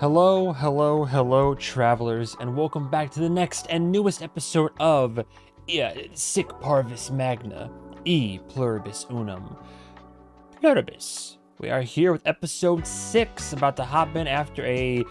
Hello, hello, hello, travelers, and welcome back to the next and newest episode of Sic Parvis Magna, Pluribus Unum. Pluribus. We are here with episode 6, about to hop in after a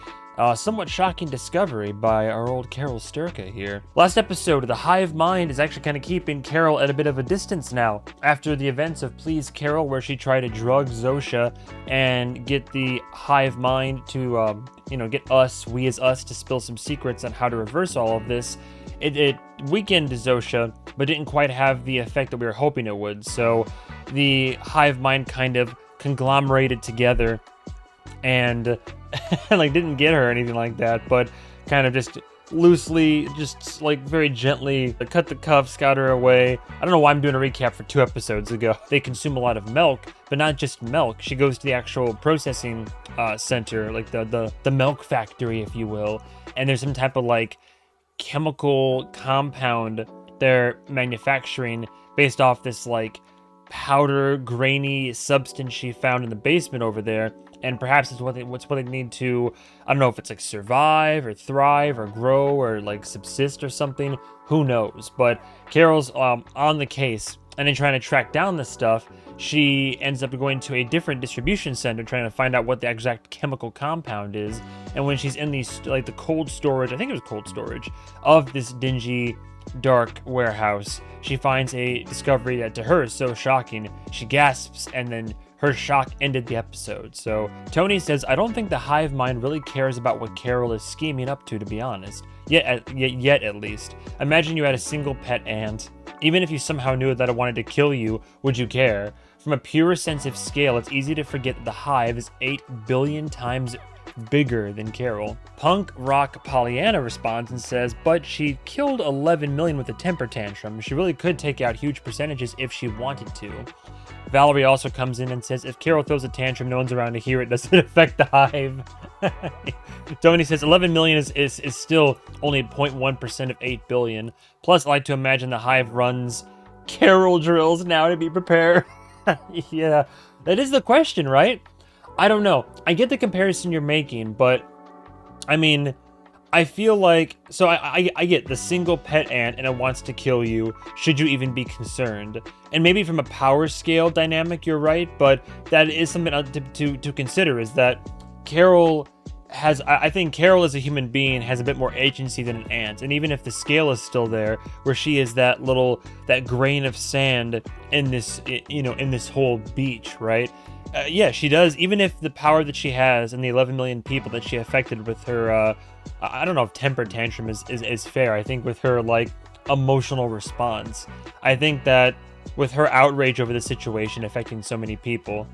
somewhat shocking discovery by our old Carol Sturka here. Last episode, the Hive Mind is actually kind of keeping Carol at a bit of a distance now, after the events of Please Carol, where she tried to drug Zosha and get the Hive Mind to, get we as us to spill some secrets on how to reverse all of this. It weakened Zosha, but didn't quite have the effect that we were hoping it would, so the Hive Mind kind of conglomerated together and didn't get her or anything like that, but kind of just loosely, very gently cut the cuffs, got her away. I don't know why I'm doing a recap for 2 episodes ago. They consume a lot of milk, but not just milk. She goes to the actual processing center, like the milk factory, if you will, and there's some type of chemical compound they're manufacturing based off this powder, grainy substance she found in the basement over there. And perhaps it's what they need to, I don't know if it's survive or thrive or grow or subsist or something. Who knows? But Carol's on the case and then trying to track down this stuff. She ends up going to a different distribution center trying to find out what the exact chemical compound is. And when she's in these the cold storage, I think it was cold storage, of this dingy, dark warehouse, she finds a discovery that to her is so shocking. She gasps, and then her shock ended the episode. So Tony says, I don't think the Hive Mind really cares about what Carol is scheming up to be honest. Yet at least. Imagine you had a single pet ant. Even if you somehow knew that it wanted to kill you, would you care? From a pure sense of scale, it's easy to forget that the Hive is 8 billion times bigger than Carol. Punk Rock Pollyanna responds and says, but she killed 11 million with a temper tantrum. She really could take out huge percentages if she wanted to. Valerie also comes in and says, if Carol throws a tantrum, no one's around to hear it. Does it affect the Hive? Tony says 11 million is still only 0.1% of 8 billion. Plus, I like to imagine the Hive runs Carol drills now to be prepared. Yeah, that is the question, right? I don't know. I get the comparison you're making, but I mean, I feel so I get the single pet ant and it wants to kill you. Should you even be concerned? And maybe from a power scale dynamic, you're right, but that is something to consider, is that Carol has, I think Carol as a human being has a bit more agency than an ant. And even if the scale is still there, where she is that grain of sand in this, in this whole beach, right? Yeah, she does. Even if the power that she has and the 11 million people that she affected with her, I don't know if temper tantrum is fair. I think with her emotional response, I think that with her outrage over the situation affecting so many people,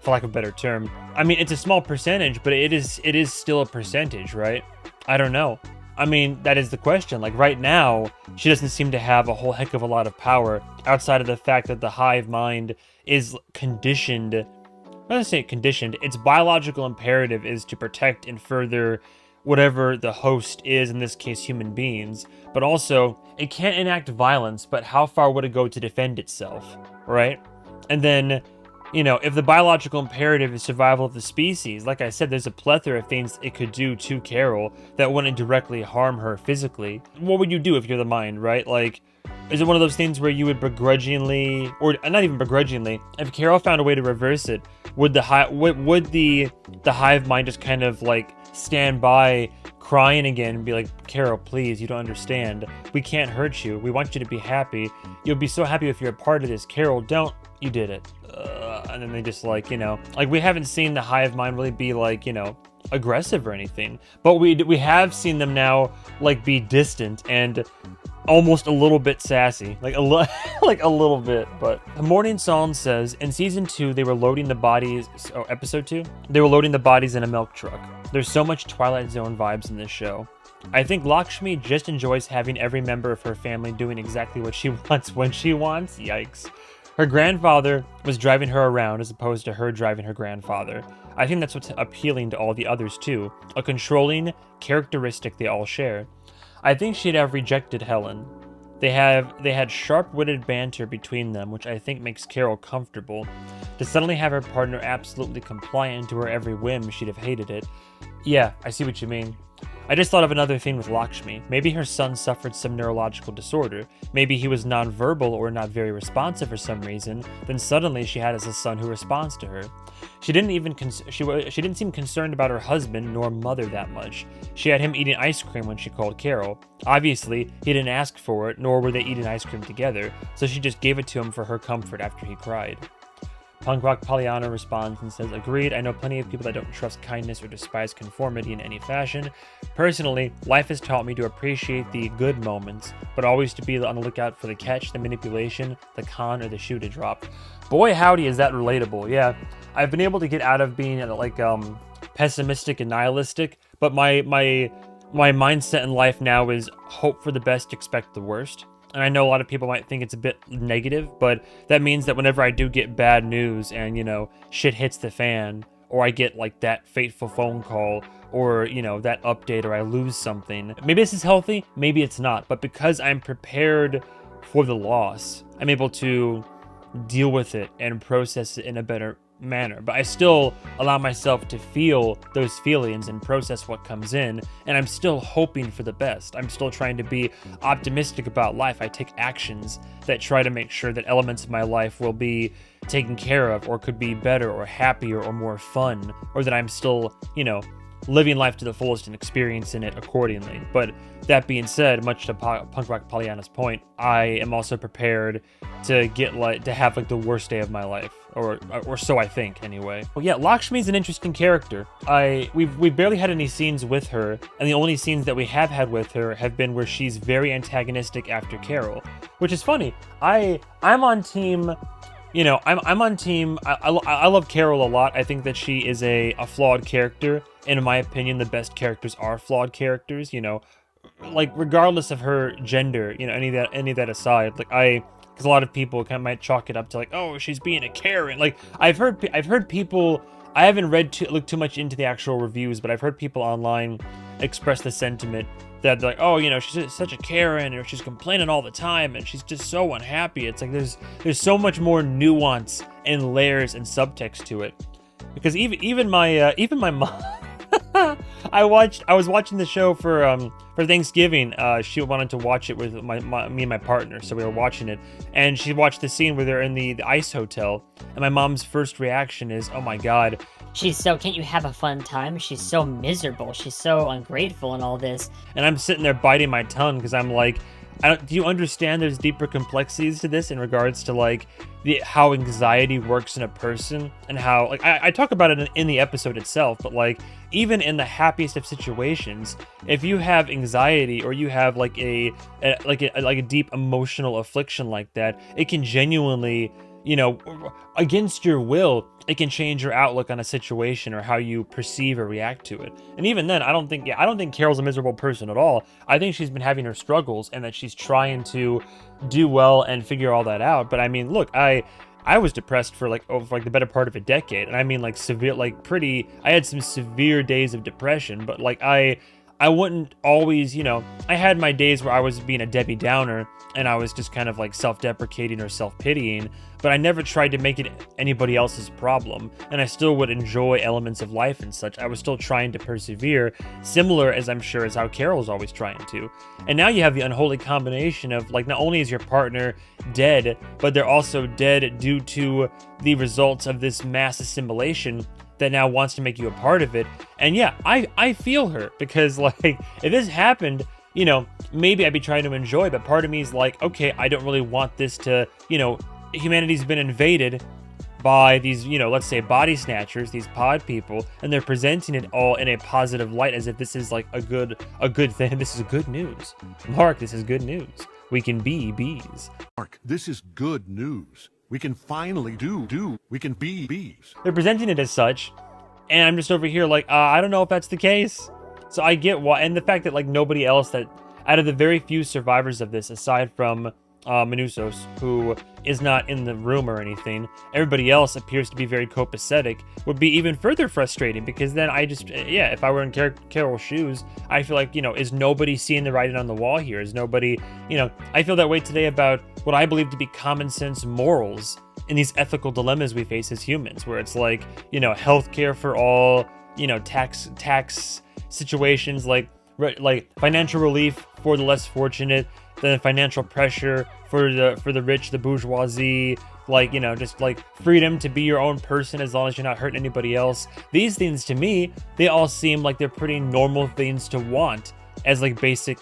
for lack of a better term, I mean, it's a small percentage, but it is still a percentage, right? I don't know. I mean, that is the question. Right now, she doesn't seem to have a whole heck of a lot of power outside of the fact that the Hive Mind is conditioned. I'm not saying conditioned. Its biological imperative is to protect and further whatever the host is, in this case human beings, but also it can't enact violence, but how far would it go to defend itself, right? And then, if the biological imperative is survival of the species, like I said, there's a plethora of things it could do to Carol that wouldn't directly harm her physically. What would you do if you're the mind, right? Is it one of those things where you would begrudgingly, or not even begrudgingly, if Carol found a way to reverse it, would the Hive Mind just kind of stand by crying again and be like, Carol, please, you don't understand. We can't hurt you. We want you to be happy. You'll be so happy if you're a part of this. Carol, don't. You did it. And then they just we haven't seen the Hive Mind really be aggressive or anything, but we have seen them now be distant and almost a little bit sassy, a little bit. But the Morning Song says in season 2 they were loading the bodies. Episode 2, they were loading the bodies in a milk truck. There's so much Twilight Zone vibes in this show. I think Lakshmi just enjoys having every member of her family doing exactly what she wants when she wants. Yikes. Her grandfather was driving her around as opposed to her driving her grandfather. I think that's what's appealing to all the others too, a controlling characteristic they all share. I think she'd have rejected Helen. They had sharp-witted banter between them, which I think makes Carol comfortable. To suddenly have her partner absolutely compliant to her every whim, she'd have hated it. Yeah, I see what you mean. I just thought of another thing with Lakshmi. Maybe her son suffered some neurological disorder. Maybe he was nonverbal or not very responsive for some reason. Then suddenly she had a son who responds to her. She didn't seem concerned about her husband nor mother that much. She had him eating ice cream when she called Carol. Obviously, he didn't ask for it, nor were they eating ice cream together, so she just gave it to him for her comfort after he cried. Punk Rock Pollyanna responds and says, agreed, I know plenty of people that don't trust kindness or despise conformity in any fashion. Personally, life has taught me to appreciate the good moments, but always to be on the lookout for the catch, the manipulation, the con, or the shoe to drop. Boy, howdy, is that relatable. Yeah, I've been able to get out of being like pessimistic and nihilistic, but my mindset in life now is hope for the best, expect the worst. And I know a lot of people might think it's a bit negative, but that means that whenever I do get bad news and, you know, shit hits the fan, or I get like that fateful phone call, or, you know, that update, or I lose something, maybe this is healthy, maybe it's not, but because I'm prepared for the loss, I'm able to deal with it and process it in a better manner. But I still allow myself to feel those feelings and process what comes in, and I'm still hoping for the best. I'm still trying to be optimistic about life. I take actions that try to make sure that elements of my life will be taken care of, or could be better or happier or more fun, or that I'm still, you know, living life to the fullest and experiencing it accordingly. But that being said, much to Punk Rock Pollyanna's point, I am also prepared to have like the worst day of my life, or so I think anyway. Well, yeah, Lakshmi's an interesting character. We've barely had any scenes with her, and the only scenes that we have had with her have been where she's very antagonistic after Carol, which is funny. I'm on team. You know, I'm on team. I love Carol a lot. I think that she is a flawed character. And in my opinion, the best characters are flawed characters. You know, like regardless of her gender. You know, any of that aside, like because a lot of people kind of might chalk it up to like, oh, she's being a Karen. Like I've heard people. I haven't looked too much into the actual reviews, but I've heard people online express the sentiment that they're like, oh, you know, she's such a Karen, or she's complaining all the time, and she's just so unhappy. It's like there's so much more nuance and layers and subtext to it. Because even my mom, I was watching the show for Thanksgiving. She wanted to watch it with me and my partner, so we were watching it, and she watched the scene where they're in the ice hotel, and my mom's first reaction is, oh my god. Can't you have a fun time? She's so miserable. She's so ungrateful and all this. And I'm sitting there biting my tongue because I'm like, do you understand there's deeper complexities to this in regards to like how anxiety works in a person, and how like I talk about it in the episode itself, but like even in the happiest of situations, if you have anxiety or you have like a deep emotional affliction like that, it can genuinely, you know, against your will, it can change your outlook on a situation or how you perceive or react to it. And even then, I don't think Carol's a miserable person at all. I think she's been having her struggles and that she's trying to do well and figure all that out. But I mean, look, I was depressed for the better part of a decade. And I mean like severe, I had some severe days of depression, but like I wouldn't always, you know, I had my days where I was being a Debbie Downer and I was just kind of like self-deprecating or self-pitying, but I never tried to make it anybody else's problem, and I still would enjoy elements of life and such. I was still trying to persevere, similar as I'm sure as how Carol's always trying to. And now you have the unholy combination of like, not only is your partner dead, but they're also dead due to the results of this mass assimilation that now wants to make you a part of it. And yeah, I feel her, because like if this happened, you know, maybe I'd be trying to enjoy, but part of me is like, okay, I don't really want this to, you know, humanity's been invaded by these, you know, let's say body snatchers, these pod people, and they're presenting it all in a positive light as if this is like a good thing. This is good news. Mark, this is good news. We can be bees. Mark, this is good news. We can finally we can be bees. They're presenting it as such, and I'm just over here like, I don't know if that's the case. So I get why, and the fact that like nobody else, that out of the very few survivors of this, aside from Manusos, who is not in the room or anything, everybody else appears to be very copacetic, would be even further frustrating, because then I just, yeah, if I were in Carol's shoes, I feel like, is nobody seeing the writing on the wall here? Is nobody, I feel that way today about what I believe to be common sense morals in these ethical dilemmas we face as humans, where it's like, healthcare for all, tax situations, like financial relief for the less fortunate, then financial pressure for the rich, the bourgeoisie, just freedom to be your own person as long as you're not hurting anybody else. These things, to me, they all seem like they're pretty normal things to want as basic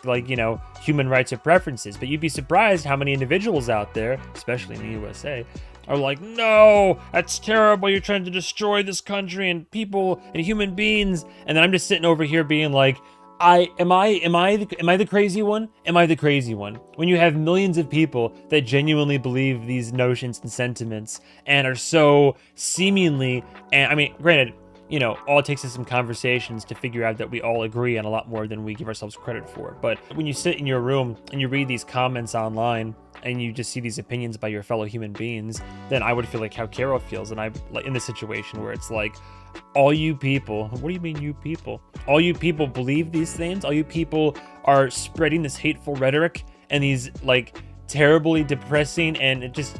human rights or preferences. But you'd be surprised how many individuals out there, especially in the USA, are like, no, that's terrible, you're trying to destroy this country and people and human beings. And then I'm just sitting over here being like, Am I the crazy one? Am I the crazy one? When you have millions of people that genuinely believe these notions and sentiments and are so seemingly, and I mean, granted, all it takes is some conversations to figure out that we all agree on a lot more than we give ourselves credit for. But when you sit in your room and you read these comments online and you just see these opinions by your fellow human beings, then I would feel like how Carol feels. And I'm like in this situation where it's like, all you people, what do you mean you people? All you people believe these things? All you people are spreading this hateful rhetoric and these terribly depressing and just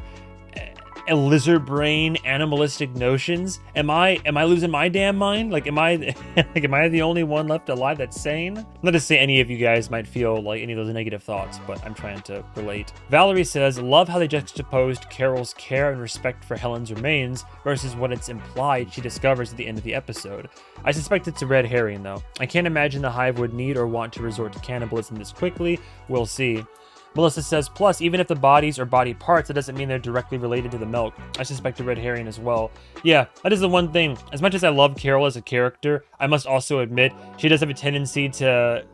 lizard brain animalistic notions? Am I losing my damn mind? Am I the only one left alive that's sane? Not to say any of you guys might feel like any of those negative thoughts, but I'm trying to relate. Valerie says, love how they juxtaposed Carol's care and respect for Helen's remains versus what it's implied she discovers at the end of the episode. I suspect it's a red herring though. I can't imagine the Hive would need or want to resort to cannibalism this quickly. We'll see. Melissa says, plus, even if the bodies are body parts, that doesn't mean they're directly related to the milk. I suspect a red herring as well. Yeah, that is the one thing. As much as I love Carol as a character, I must also admit she does have a tendency to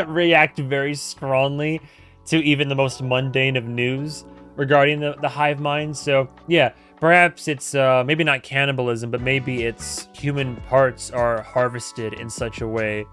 react very strongly to even the most mundane of news regarding the hive mind. So, yeah, perhaps it's maybe not cannibalism, but maybe it's human parts are harvested in such a way.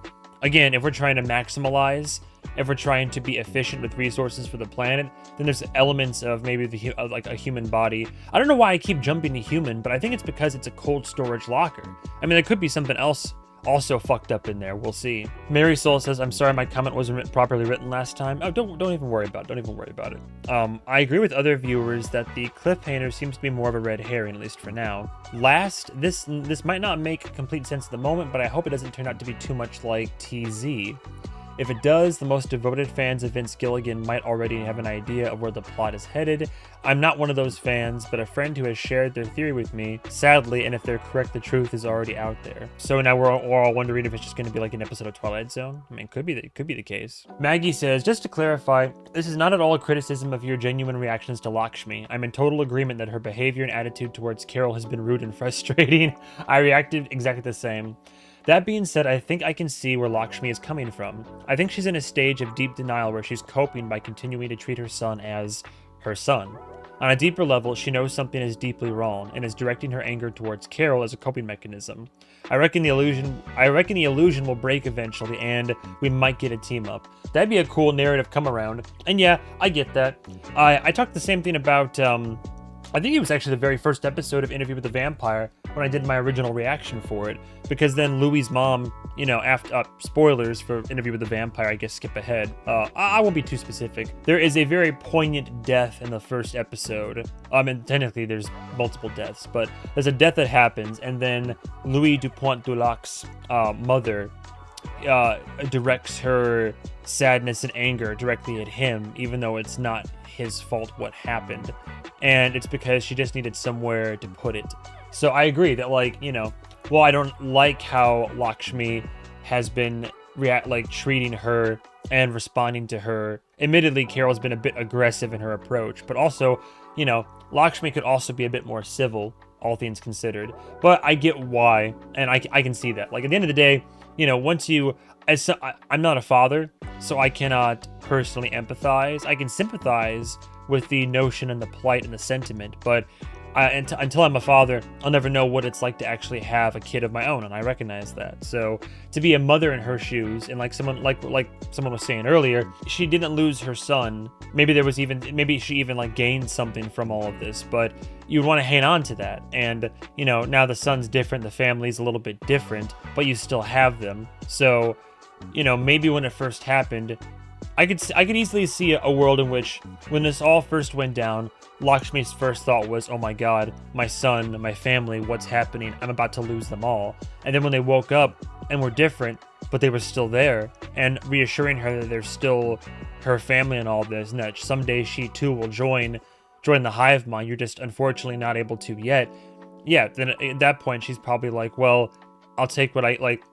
Again, if we're trying to maximize, if we're trying to be efficient with resources for the planet, then there's elements of maybe a human body. I don't know why I keep jumping to human, but I think it's because it's a cold storage locker. I mean, there could be something else also fucked up in there. We'll see. Mary Soul says, I'm sorry my comment wasn't properly written last time. Oh, don't even worry about it. Don't even worry about it. I agree with other viewers that the cliffhanger seems to be more of a red herring, at least for now. Last, this might not make complete sense at the moment, but I hope it doesn't turn out to be too much like TZ. If it does, the most devoted fans of Vince Gilligan might already have an idea of where the plot is headed. I'm not one of those fans, but a friend who has shared their theory with me, sadly, and if they're correct, the truth is already out there. So now we're all wondering if it's just going to be like an episode of Twilight Zone. I mean, it could be the case. Maggie says, just to clarify, this is not at all a criticism of your genuine reactions to Lakshmi. I'm in total agreement that her behavior and attitude towards Carol has been rude and frustrating. I reacted exactly the same. That being said, I think I can see where Lakshmi is coming from. I think she's in a stage of deep denial where she's coping by continuing to treat her son as her son. On a deeper level, she knows something is deeply wrong and is directing her anger towards Carol as a coping mechanism. I reckon the illusion will break eventually and we might get a team up. That'd be a cool narrative come around. And yeah, I get that. I talked the same thing about I think it was actually the very first episode of Interview with the Vampire when I did my original reaction for it, because then Louie's mom, after spoilers for Interview with the Vampire, I guess skip ahead. I won't be too specific. There is a very poignant death in the first episode. And technically there's multiple deaths, but there's a death that happens, and then Louis Dupont-Dulac's mother directs her sadness and anger directly at him, even though it's not his fault what happened, and it's because she just needed somewhere to put it. So I agree that well, I don't like how Lakshmi has been treating her and responding to her. Admittedly, Carol's been a bit aggressive in her approach, but also, Lakshmi could also be a bit more civil, all things considered. But I get why, and I can see that. At the end of the day, I'm not a father, so I cannot personally empathize. I can sympathize with the notion and the plight and the sentiment, but until I'm a father, I'll never know what it's like to actually have a kid of my own, and I recognize that. So to be a mother in her shoes, and like someone was saying earlier, she didn't lose her son. Maybe she even like gained something from all of this, but you want to hang on to that. And now the son's different, the family's a little bit different, but you still have them. So maybe when it first happened, I could easily see a world in which, when this all first went down, Lakshmi's first thought was, oh my god, my son, my family, what's happening? I'm about to lose them all. And then when they woke up and were different, but they were still there, and reassuring her that they're still her family and all this, and that someday she too will join the hive mind, you're just unfortunately not able to yet. Yeah, then at that point she's probably like, well, I'll take what I like,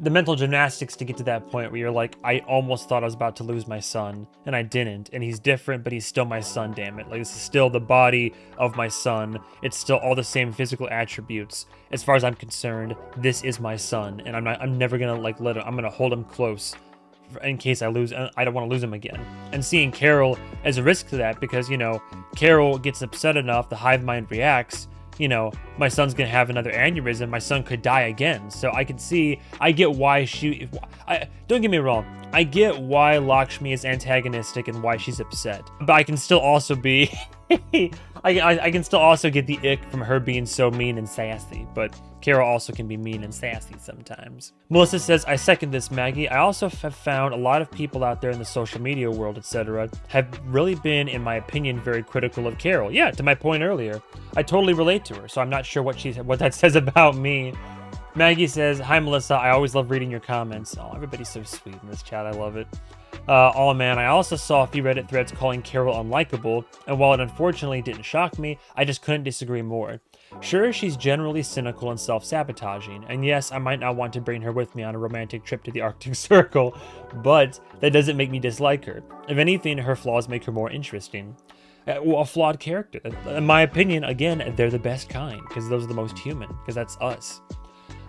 the mental gymnastics to get to that point where you're like, I almost thought I was about to lose my son, and I didn't, and he's different, but he's still my son, damn it. Like, this is still the body of my son. It's still all the same physical attributes. As far as I'm concerned, this is my son, and I'm never gonna let him, I'm gonna hold him close in case I don't want to lose him again. And seeing Carol as a risk to that, because, Carol gets upset enough, the hive mind reacts, my son's gonna have another aneurysm, my son could die again. So I get why don't get me wrong, I get why Lakshmi is antagonistic and why she's upset. But I can still also be, I can still also get the ick from her being so mean and sassy, but Carol also can be mean and sassy sometimes. Melissa says, I second this, Maggie. I also have found a lot of people out there in the social media world, etc., have really been, in my opinion, very critical of Carol. Yeah, to my point earlier, I totally relate to her, so I'm not sure what that says about me. Maggie says, hi, Melissa. I always love reading your comments. Oh, everybody's so sweet in this chat. I love it. Oh man, I also saw a few Reddit threads calling Carol unlikable, and while it unfortunately didn't shock me, I just couldn't disagree more. Sure, she's generally cynical and self-sabotaging, and yes, I might not want to bring her with me on a romantic trip to the Arctic Circle, but that doesn't make me dislike her. If anything, her flaws make her more interesting. A flawed character. In my opinion, again, they're the best kind, because those are the most human, because that's us.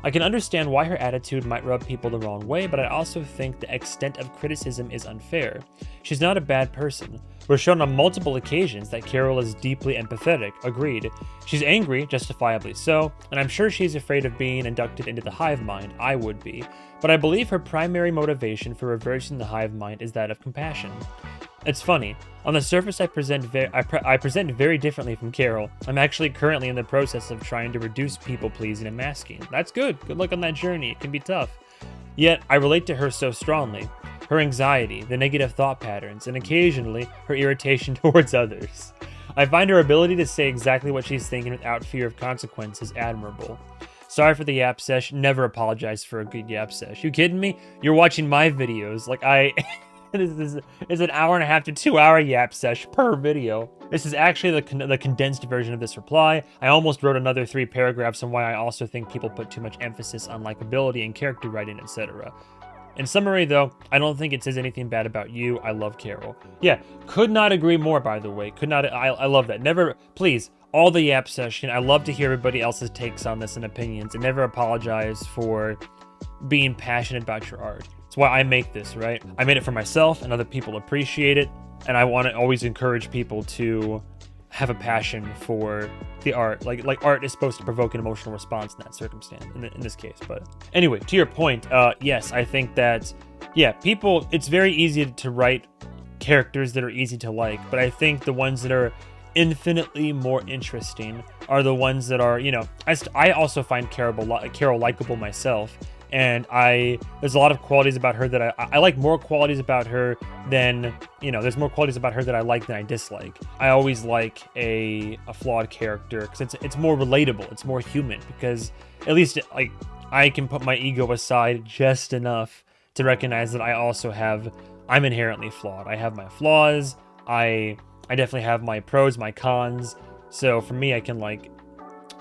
I can understand why her attitude might rub people the wrong way, but I also think the extent of criticism is unfair. She's not a bad person. We're shown on multiple occasions that Carol is deeply empathetic, agreed. She's angry, justifiably so, and I'm sure she's afraid of being inducted into the hive mind. I would be. But I believe her primary motivation for reversing the hive mind is that of compassion. It's funny. On the surface, I present very differently from Carol. I'm actually currently in the process of trying to reduce people-pleasing and masking. That's good. Good luck on that journey. It can be tough. Yet, I relate to her so strongly. Her anxiety, the negative thought patterns, and occasionally, her irritation towards others. I find her ability to say exactly what she's thinking without fear of consequences admirable. Sorry for the yap sesh. Never apologize for a good yap sesh. You kidding me? You're watching my videos. It's an hour and a half to 2 hour yap sesh per video. This is actually the condensed version of this reply. I almost wrote another 3 paragraphs on why I also think people put too much emphasis on likability and character writing, etc. In summary, though, I don't think it says anything bad about you. I love Carol. Yeah, could not agree more, by the way. I love that. Never, please, all the yap session. I love to hear everybody else's takes on this and opinions, and never apologize for being passionate about your art. It's why I make this, right? I made it for myself, and other people appreciate it, and I want to always encourage people to have a passion for the art. Like art is supposed to provoke an emotional response in that circumstance, in this case. But anyway, to your point, yes, I think that, it's very easy to write characters that are easy to like, but I think the ones that are infinitely more interesting are the ones that are, I also find Carol likable myself. And there's a lot of qualities about her that I like more qualities about her than, there's more qualities about her that I like than I dislike. I always like a flawed character because it's more relatable, it's more human, because at least I can put my ego aside just enough to recognize that I'm inherently flawed. I have my flaws, I definitely have my pros, my cons, so for me I can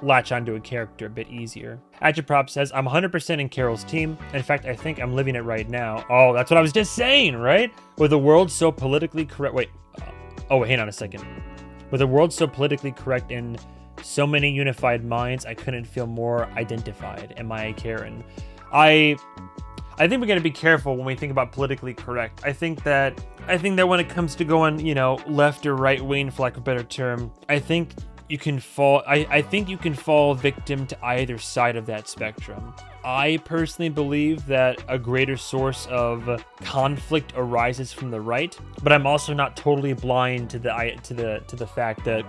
latch onto a character a bit easier. Agitprop says, I'm 100% in Carol's team. In fact, I think I'm living it right now. Oh, that's what I was just saying, right? With a world so politically correct... hang on a second. With a world so politically correct in so many unified minds, I couldn't feel more identified. Am I a Karen? I think we got to be careful when we think about politically correct. I think that when it comes to going, left or right wing, for lack of a better term, I think you can fall, I think you can fall victim to either side of that spectrum. I personally believe that a greater source of conflict arises from the right, but I'm also not totally blind to the fact that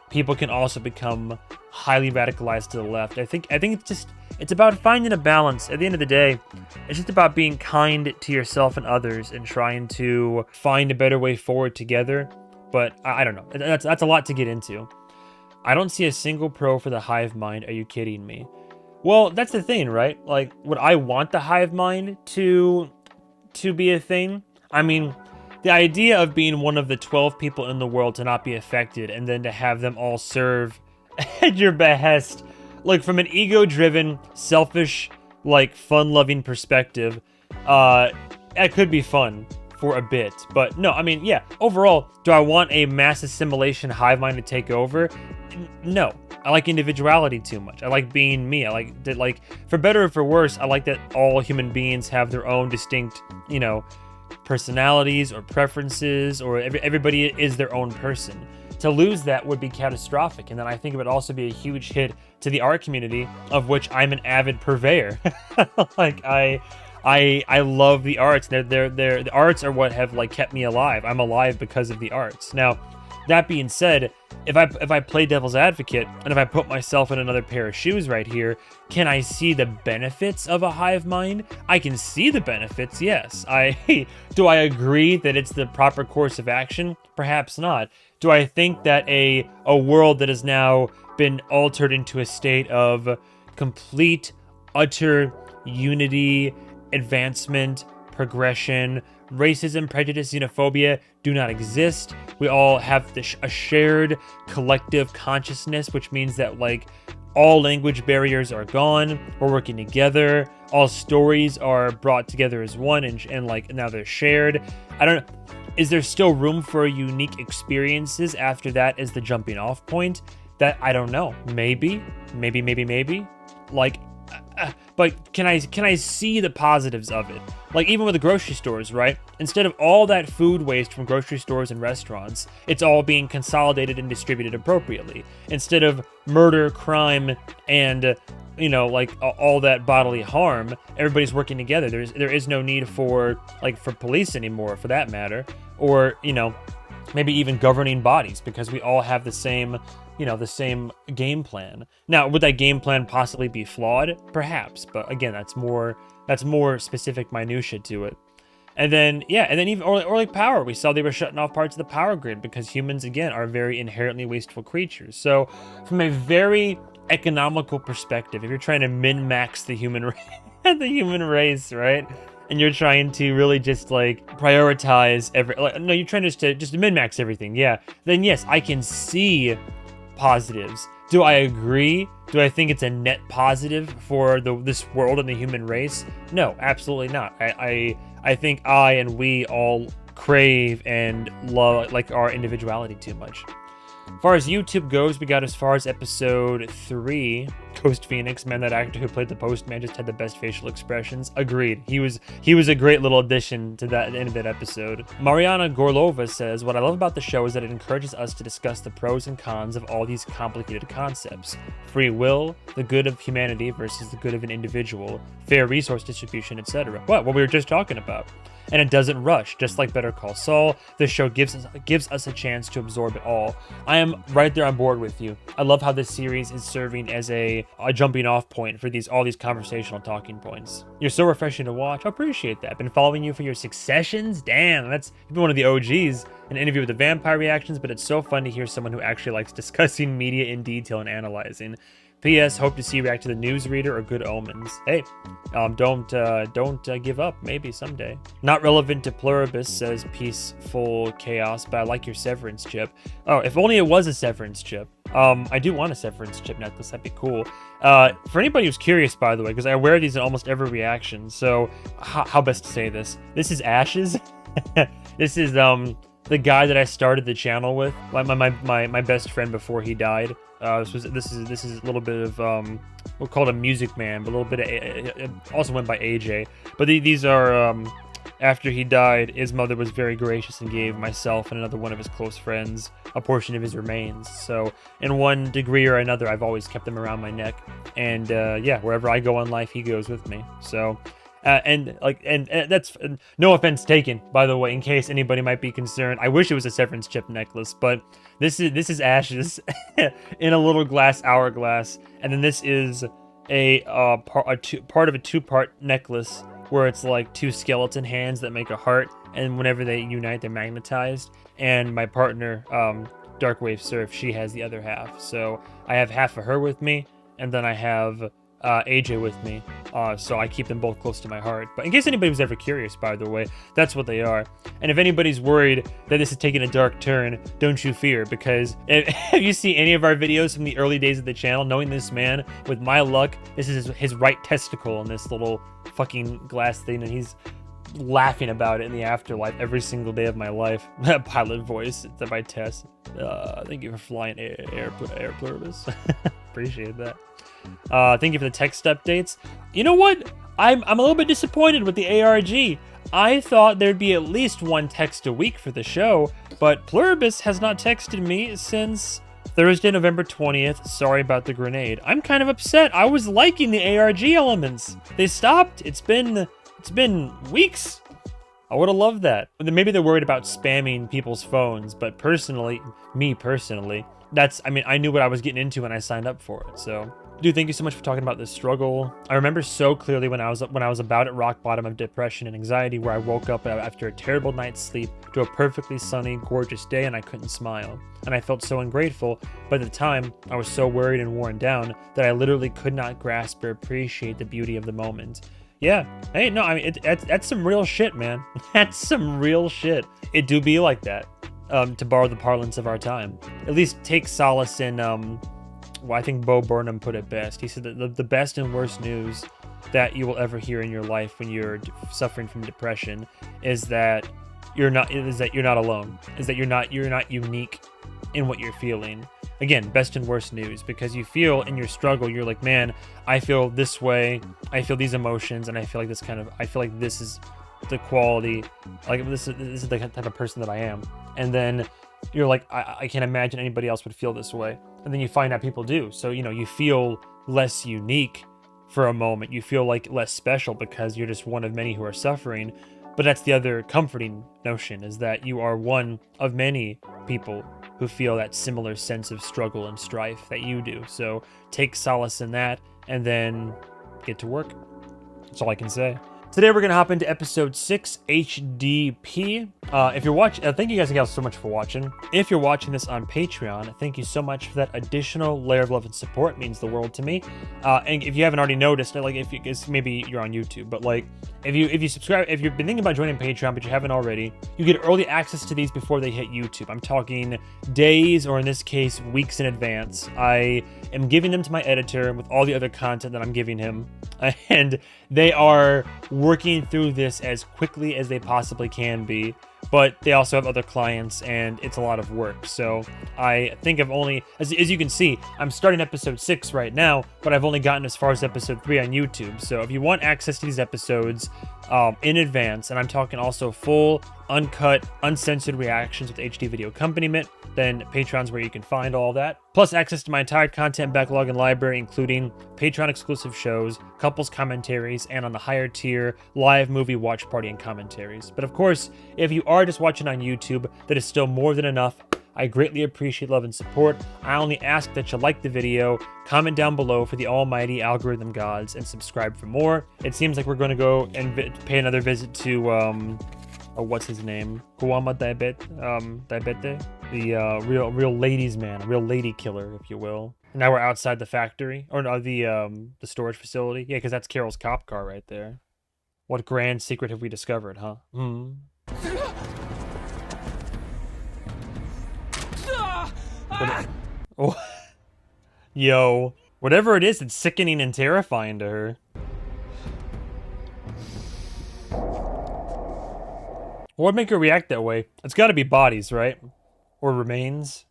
people can also become highly radicalized to the left. I think it's about finding a balance. At the end of the day, it's just about being kind to yourself and others and trying to find a better way forward together. But I don't know. That's a lot to get into. I don't see a single pro for the hive mind. Are you kidding me? Well, that's the thing, right? Like, would I want the hive mind to be a thing? I mean, the idea of being one of the 12 people in the world to not be affected and then to have them all serve at your behest, like from an ego-driven, selfish, like fun-loving perspective, that could be fun for a bit. But no, I mean, yeah, overall, do I want a mass assimilation hive mind to take over? No. I like individuality too much. I like being me. I like that, like, for better or for worse, I like that all human beings have their own distinct, you know, personalities or preferences, or everybody is their own person. To lose that would be catastrophic, and then I think it would also be a huge hit to the art community, of which I'm an avid purveyor. Like, I love the arts. The arts are what have like kept me alive. I'm alive because of the arts. Now, that being said, if I play devil's advocate and if I put myself in another pair of shoes right here, can I see the benefits of a hive mind? I can see the benefits, yes. Do I agree that it's the proper course of action? Perhaps not. Do I think that a world that has now been altered into a state of complete, utter unity, advancement, progression, racism, prejudice, xenophobia do not exist. We all have a shared collective consciousness, which means that like all language barriers are gone. We're working together. All stories are brought together as one, and like now they're shared. I don't know. Is there still room for unique experiences after that as the jumping off point? That I don't know. Maybe. Like, but can I see the positives of it? Like, even with the grocery stores, right? Instead of all that food waste from grocery stores and restaurants, it's all being consolidated and distributed appropriately. Instead of murder, crime, and, you know, like all that bodily harm, everybody's working together. There is no need for police anymore, for that matter, or, you know, maybe even governing bodies, because we all have the same, you know, the same game plan. Now, would that game plan possibly be flawed? Perhaps, but again, that's more specific minutia to it. And then, yeah, and then even or like power, we saw they were shutting off parts of the power grid because humans, again, are very inherently wasteful creatures. So, from a very economical perspective, if you're trying to min-max the human race, right? And you're trying to really just like prioritize you're trying to just min-max everything, yeah. Then yes, I can see positives. Do I agree? Do I think it's a net positive for this world and the human race? No, absolutely not. I think I and we all crave and love like our individuality too much. As far as YouTube goes, we got as far as episode 3. Ghost Phoenix, man, that actor who played the Postman just had the best facial expressions. Agreed. He was a great little addition to that end of that episode. Mariana Gorlova says, what I love about the show is that it encourages us to discuss the pros and cons of all these complicated concepts. Free will, the good of humanity versus the good of an individual, fair resource distribution, etc. What we were just talking about. And it doesn't rush, just like Better Call Saul. This show gives us a chance to absorb it all. I am right there on board with you. I love how this series is serving as a jumping off point for all these conversational talking points. You're so refreshing to watch. I appreciate that. Been following you for your Successions? Damn, you've been one of the OGs. An interview with the vampire reactions, but it's so fun to hear someone who actually likes discussing media in detail and analyzing. P.S. Hope to see you react to the Newsreader or Good Omens. Hey, don't give up. Maybe someday. Not relevant to Pluribus, says Peaceful Chaos, but I like your Severance chip. Oh, if only it was a Severance chip. I do want a Severance chip necklace. That'd be cool. For anybody who's curious, by the way, because I wear these in almost every reaction, so how best to say this? This is Ashes. This is the guy that I started the channel with, my best friend before he died. This is a little bit of we'll call it a Music Man, but a little bit of also went by AJ. But these are after he died, his mother was very gracious and gave myself and another one of his close friends a portion of his remains. So in one degree or another, I've always kept them around my neck. And yeah, wherever I go in life, he goes with me. So and that's no offense taken, by the way, in case anybody might be concerned. I wish it was a severance chip necklace, but this is ashes in a little glass hourglass, and then this is a part of a two-part necklace where it's like two skeleton hands that make a heart, and whenever they unite, they're magnetized. And my partner, Darkwave Surf, she has the other half. So I have half of her with me, and then I have AJ with me, so I keep them both close to my heart. But in case anybody was ever curious, by the way, that's what they are. And if anybody's worried that this is taking a dark turn, don't you fear, because if you see any of our videos from the early days of the channel, knowing this man, with my luck, this is his right testicle in this little fucking glass thing, and he's laughing about it in the afterlife every single day of my life. Pilot voice that by Tess. Thank you for flying air Pluribus. Appreciate that. Thank you for the text updates. You know what? I'm a little bit disappointed with the ARG. I thought there'd be at least one text a week for the show, but Pluribus has not texted me since Thursday, November 20th. Sorry about the grenade. I'm kind of upset. I was liking the ARG elements. They stopped. It's been weeks. I would have loved that. Maybe they're worried about spamming people's phones, but me personally, I knew what I was getting into when I signed up for it. So, dude, thank you so much for talking about this struggle. I remember so clearly when I was about at rock bottom of depression and anxiety, where I woke up after a terrible night's sleep to a perfectly sunny, gorgeous day, and I couldn't smile. And I felt so ungrateful, but at the time, I was so worried and worn down that I literally could not grasp or appreciate the beauty of the moment. Yeah, hey, no, I mean, that's some real shit, man. That's some real shit. It do be like that, to borrow the parlance of our time. At least take solace in, well, I think Bo Burnham put it best. He said that the best and worst news that you will ever hear in your life when you're suffering from depression is that you're not alone. Is that you're not unique in what you're feeling. Again, best and worst news, because you feel in your struggle, you're like, man, I feel this way, I feel these emotions, and I feel like this is the quality, like this is the type of person that I am. And then you're like, I can't imagine anybody else would feel this way. And then you find out people do. So, you feel less unique for a moment. You feel like less special because you're just one of many who are suffering. But that's the other comforting notion, is that you are one of many people who feel that similar sense of struggle and strife that you do. So take solace in that and then get to work. That's all I can say. Today we're going to hop into episode 6, HDP. If you're watching, thank you guys so much for watching. If you're watching this on Patreon, thank you so much for that additional layer of love and support. It means the world to me. And if you haven't already noticed, like maybe you're on YouTube, but like if you subscribe, if you've been thinking about joining Patreon but you haven't already, you get early access to these before they hit YouTube. I'm talking days, or in this case, weeks in advance. I am giving them to my editor with all the other content that I'm giving him, and they are working through this as quickly as they possibly can be, but they also have other clients and it's a lot of work. So I think I've only, as you can see, I'm starting episode 6 right now, but I've only gotten as far as episode 3 on YouTube. So if you want access to these episodes in advance, and I'm talking also full, uncut, uncensored reactions with HD video accompaniment, then Patreon's where you can find all that. Plus access to my entire content backlog and library, including Patreon exclusive shows, couples commentaries, and on the higher tier, live movie watch party and commentaries. But of course, if you are just watching on YouTube, that is still more than enough. I greatly appreciate love and support. I only ask that you like the video, comment down below for the almighty algorithm gods, and subscribe for more. It seems like we're going to go and pay another visit to, what's his name? Kuwama Daibete? The real ladies man, a real lady killer, if you will. Now we're outside the factory, or no, the storage facility. Yeah, because that's Carol's cop car right there. What grand secret have we discovered, huh? Oh. Yo, whatever it is, it's sickening and terrifying to her. What would make her react that way? It's got to be bodies, right? Or remains.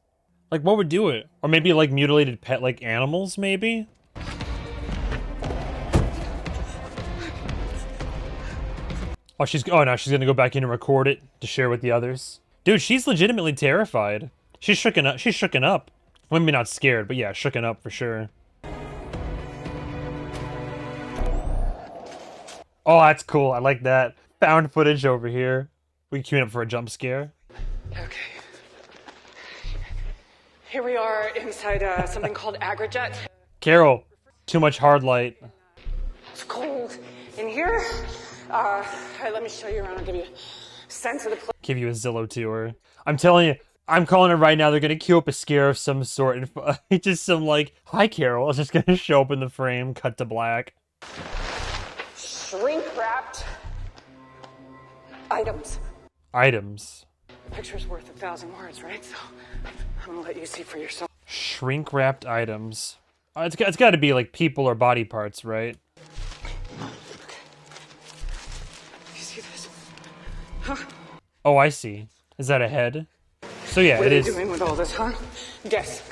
Like, what would do it? Or maybe like mutilated pet, like animals, maybe? Oh, no, she's gonna go back in and record it to share with the others. Dude, she's legitimately terrified. She's shooken up. She's shooken up. Well, maybe not scared, but yeah, shooken up for sure. Oh, that's cool. I like that. Found footage over here. We queuing up for a jump scare. Okay. Here we are inside something called Agrojet. Carol, too much hard light. It's cold in here. All right, let me show you around. I'll give you a sense of the place. Give you a Zillow tour. I'm telling you, I'm calling it right now. They're gonna queue up a scare of some sort, and just some like, "Hi, Carol." It's just gonna show up in the frame, cut to black. Shrink-wrapped items. Items. A picture's worth 1,000 words, right? So I'm gonna let you see for yourself. Shrink-wrapped items. It's got to be like people or body parts, right? Okay. You see this? Huh? Oh, I see. Is that a head? So yeah, What it are is. you doing with all this, huh? Guess.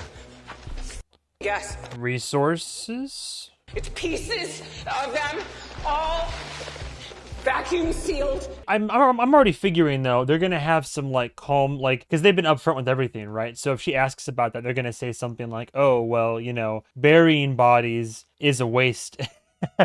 Guess. Resources? It's pieces of them, all vacuum sealed. I'm already figuring though they're gonna have some like calm, like, because they've been upfront with everything, right? So if she asks about that, they're gonna say something like, "Oh well, you know, burying bodies is a waste."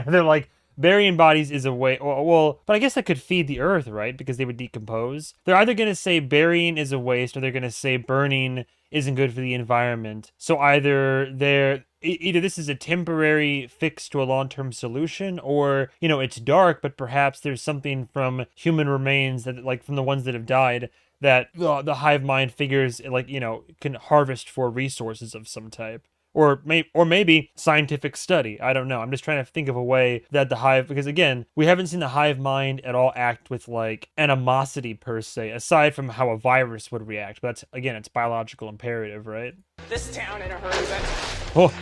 They're like, burying bodies is a waste. Well, but I guess that could feed the earth, right? Because they would decompose. They're either gonna say burying is a waste, or they're gonna say burning isn't good for the environment. So either this is a temporary fix to a long-term solution, or, you know, it's dark, but perhaps there's something from human remains that, like, from the ones that have died, that the hive mind figures, like, you know, can harvest for resources of some type. Or maybe scientific study. I don't know. I'm just trying to think of a way that the hive, because again, we haven't seen the hive mind at all act with like animosity per se, aside from how a virus would react. But that's, again, it's biological imperative, right? This town in a hurry, but Oh,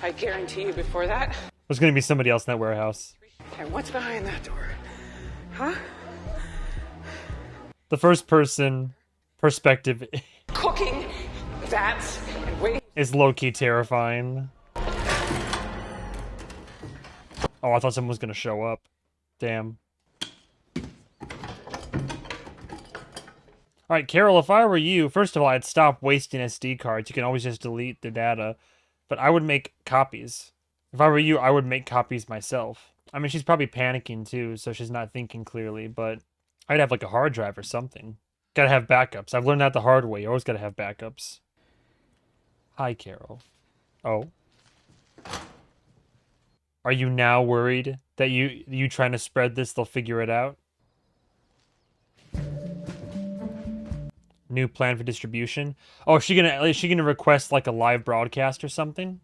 I guarantee you before that. there's gonna be somebody else in that warehouse. And what's behind that door? Huh? The first person perspective Cooking that and waiting. is low-key terrifying. Oh, I thought someone was gonna show up. Damn. Alright, Carol, if I were you, first of all, I'd stop wasting SD cards. You can always just delete the data. But I would make copies. If I were you, I would make copies myself. I mean, she's probably panicking too, so she's not thinking clearly, but I'd have like a hard drive or something. Gotta have backups. I've learned that the hard way. You always gotta have backups. Hi, Carol. Oh. Are you now worried that you trying to spread this, they'll figure it out? New plan for distribution. Oh, is she gonna request like a live broadcast or something?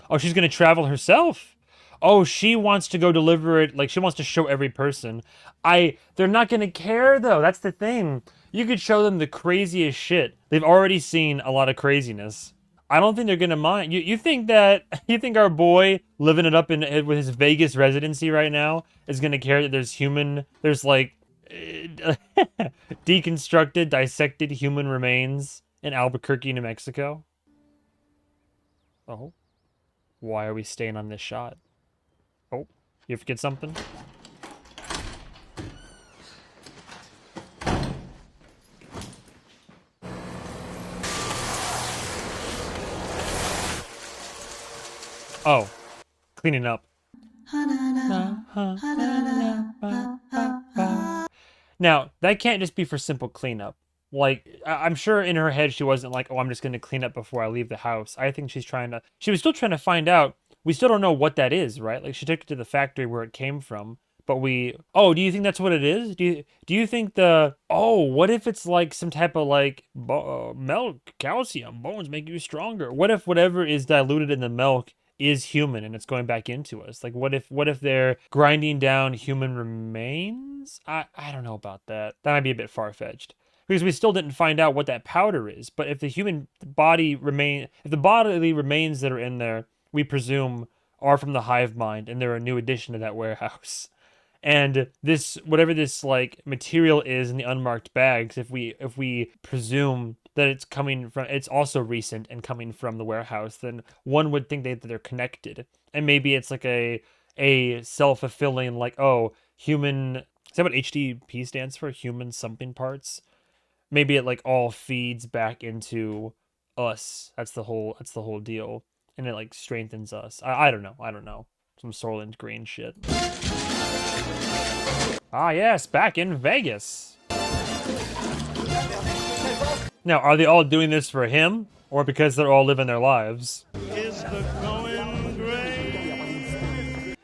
Oh, she's gonna travel herself. Oh, she wants to go deliver it. Like, she wants to show every person. They're not gonna care though. That's the thing. You could show them the craziest shit. They've already seen a lot of craziness. I don't think they're gonna mind. You think our boy living it up with his Vegas residency right now is gonna care that there's like deconstructed, dissected human remains in Albuquerque, New Mexico? Oh, why are we staying on this shot? Oh, you forget something? Oh, cleaning up. Now, that can't just be for simple cleanup. Like, I'm sure in her head she wasn't like, oh, I'm just going to clean up before I leave the house. I think she was still trying to find out. We still don't know what that is, right? Like, she took it to the factory where it came from. But oh, do you think that's what it is? Do you think what if it's like some type of like milk, calcium, bones make you stronger? What if whatever is diluted in the milk is human and it's going back into us? Like, what if they're grinding down human remains? I don't know about that. That might be a bit far-fetched. Because we still didn't find out what that powder is. But if the bodily remains that are in there, we presume, are from the hive mind, and they're a new addition to that warehouse. And whatever this like material is in the unmarked bags, if we presume that it's also recent and coming from the warehouse, then one would think that they're connected. And maybe it's like a a self-fulfilling, like, oh, human, is that what HDP stands for? Human something parts? Maybe it like all feeds back into us. That's the whole deal. And it like strengthens us. I don't know. Some Soylent Green shit. Ah yes, back in Vegas. Now, are they all doing this for him? Or because they're all living their lives?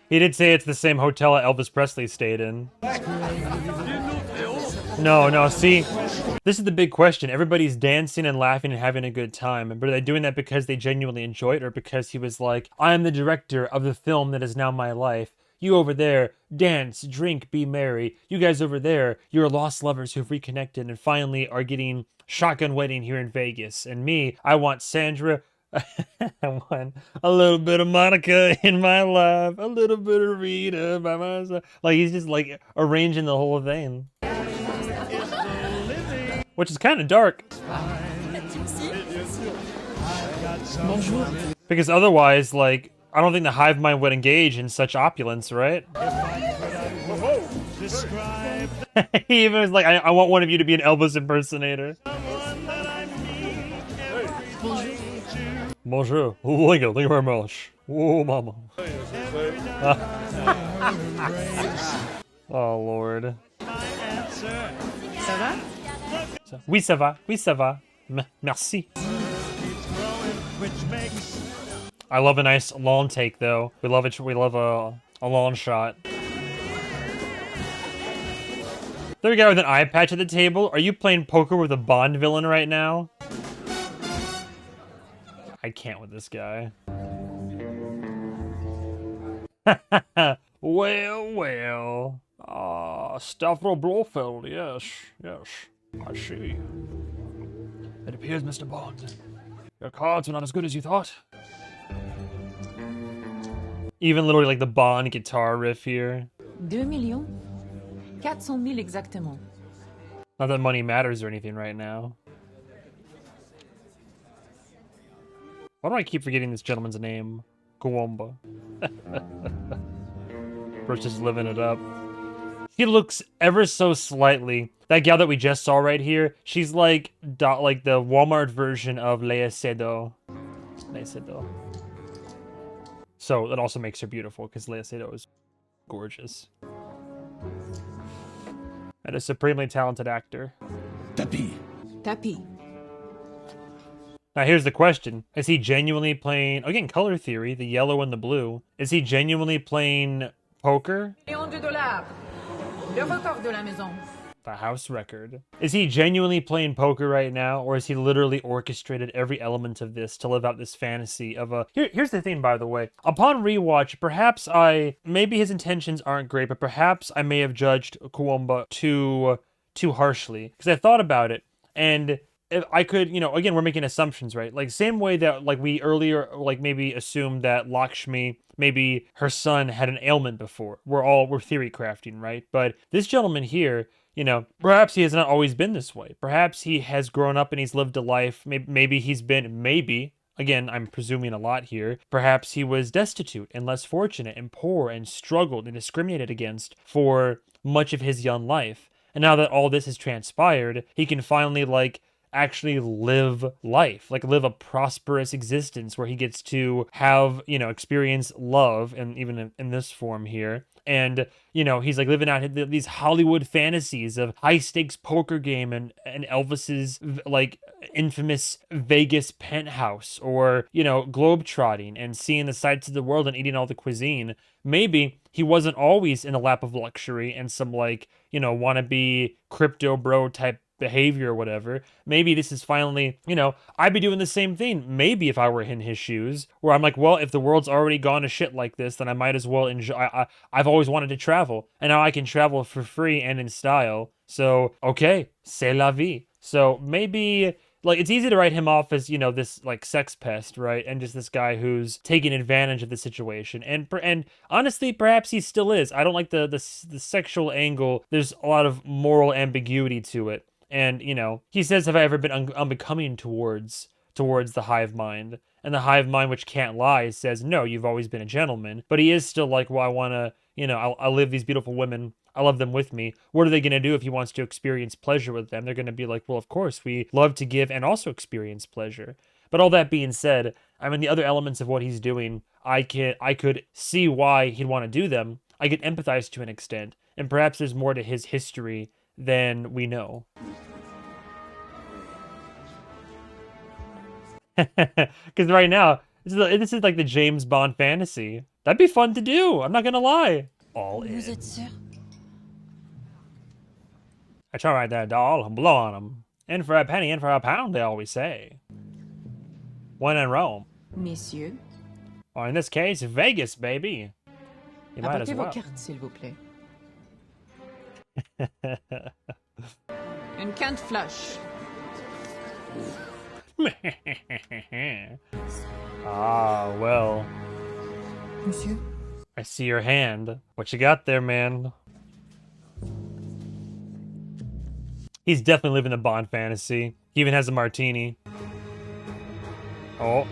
He did say it's the same hotel Elvis Presley stayed in. No, see, this is the big question. Everybody's dancing and laughing and having a good time, but are they doing that because they genuinely enjoy it, or because he was like, I am the director of the film that is now my life. You over there, dance, drink, be merry. You guys over there, you're lost lovers who've reconnected and finally are getting shotgun wedding here in Vegas. And me, I want Sandra... I want a little bit of Monica in my life, a little bit of Rita by my side. Like, he's just like arranging the whole thing. Which is kind of dark. Because otherwise, like, I don't think the hive mind would engage in such opulence, right? He even was like, I want one of you to be an Elvis impersonator. Bonjour. Thank you very much. Oh, mama. Oh, Lord. Oui, ça va. Merci. I love a nice long take, though. We love it. We love a long shot. There we go with an eye patch at the table. Are you playing poker with a Bond villain right now? I can't with this guy. Well. Stavro Blofeld, yes. I see. It appears, Mr. Bond, your cards were not as good as you thought. Even literally like the Bond guitar riff here. 2,400,000 exactement. Not that money matters or anything right now. Why do I keep forgetting this gentleman's name? Kawamba. Bro's just living it up. He looks ever so slightly. That gal that we just saw right here, she's like the Walmart version of Lea Seydoux. So that also makes her beautiful, because Lea Seydoux is gorgeous. And a supremely talented actor. Tapi. Now here's the question. Is he genuinely playing, again, color theory, the yellow and the blue. Is he genuinely playing poker? $1,000,000. Le record de la maison. The house record. Is he genuinely playing poker right now, or is he literally orchestrated every element of this to live out this fantasy of a... Here's the thing, by the way. Upon rewatch, perhaps maybe his intentions aren't great, but perhaps I may have judged Kawamba too harshly. Because I thought about it, and if I could, again, we're making assumptions, right? Like, same way that, like, we earlier, like, maybe assumed that Lakshmi, maybe her son had an ailment before. We're theory crafting, right? But this gentleman here... perhaps he has not always been this way. Perhaps he has grown up and he's lived a life. Maybe he's been, again, I'm presuming a lot here. Perhaps he was destitute and less fortunate and poor and struggled and discriminated against for much of his young life. And now that all this has transpired, he can finally, actually live life, live a prosperous existence where he gets to have, experience love, and even in this form here. And, he's living out these Hollywood fantasies of high stakes poker game and Elvis's infamous Vegas penthouse, or, globetrotting and seeing the sights of the world and eating all the cuisine. Maybe he wasn't always in the lap of luxury and some wannabe crypto bro type behavior or whatever. Maybe this is finally, I'd be doing the same thing. Maybe if I were in his shoes, where I'm like, well, if the world's already gone to shit like this, then I might as well enjoy. I've always wanted to travel, and now I can travel for free and in style. So, okay, c'est la vie. So maybe, it's easy to write him off as, this, sex pest, right? And just this guy who's taking advantage of the situation. And honestly, perhaps he still is. I don't like the sexual angle. There's a lot of moral ambiguity to it. And, he says, have I ever been unbecoming towards the hive mind? And the hive mind, which can't lie, says, no, you've always been a gentleman. But he is still like, well, I want to, you know, I live these beautiful women. I love them with me. What are they going to do if he wants to experience pleasure with them? They're going to be like, well, of course, we love to give and also experience pleasure. But all that being said, I mean, the other elements of what he's doing, I could see why he'd want to do them. I could empathize to an extent. And perhaps there's more to his history than we know. Because right now, this is like the James Bond fantasy. That'd be fun to do. I'm not going to lie. All in. That's all right there, doll. Blow on them. In for a penny, in for a pound, they always say. When in Rome. Messieurs, Or in this case, Vegas, baby. You might as apportez well. vos cartes, s'il vous plaît. Une quinte flush. Ah, well. Monsieur? I see your hand. What you got there, man? He's definitely living the Bond fantasy. He even has a martini. Oh.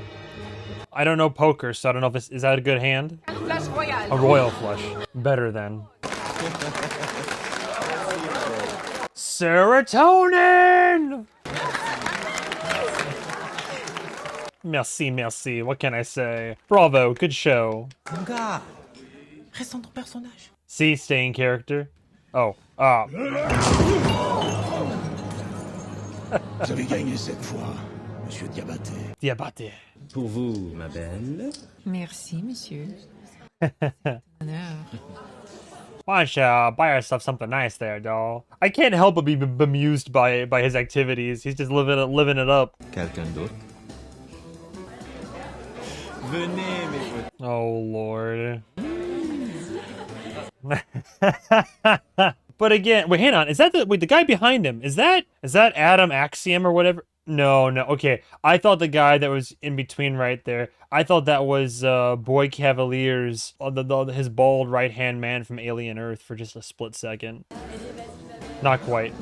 I don't know poker, so I don't know if this is that a good hand? Flush royale. A royal flush. Better than. Serotonin! Merci, merci. What can I say? Bravo, good show. Mon gars, reste dans ton personnage. See, stay in character. Oh, Vous avez gagné cette fois, Monsieur Diabaté. Diabate. Pour vous, ma belle. Merci, monsieur. Honneur. Why don't you buy yourself something nice there, doll? I can't help but be bemused by his activities. He's just living it up. Quelqu'un d'autre? Venez, mes petits. Oh, Lord. But again, wait, hang on. Is that the guy behind him? Is that Adam Axiom or whatever? No. Okay. I thought the guy that was in between right there, I thought that was Boy Cavalier's, his bald right-hand man from Alien Earth for just a split second. Not quite.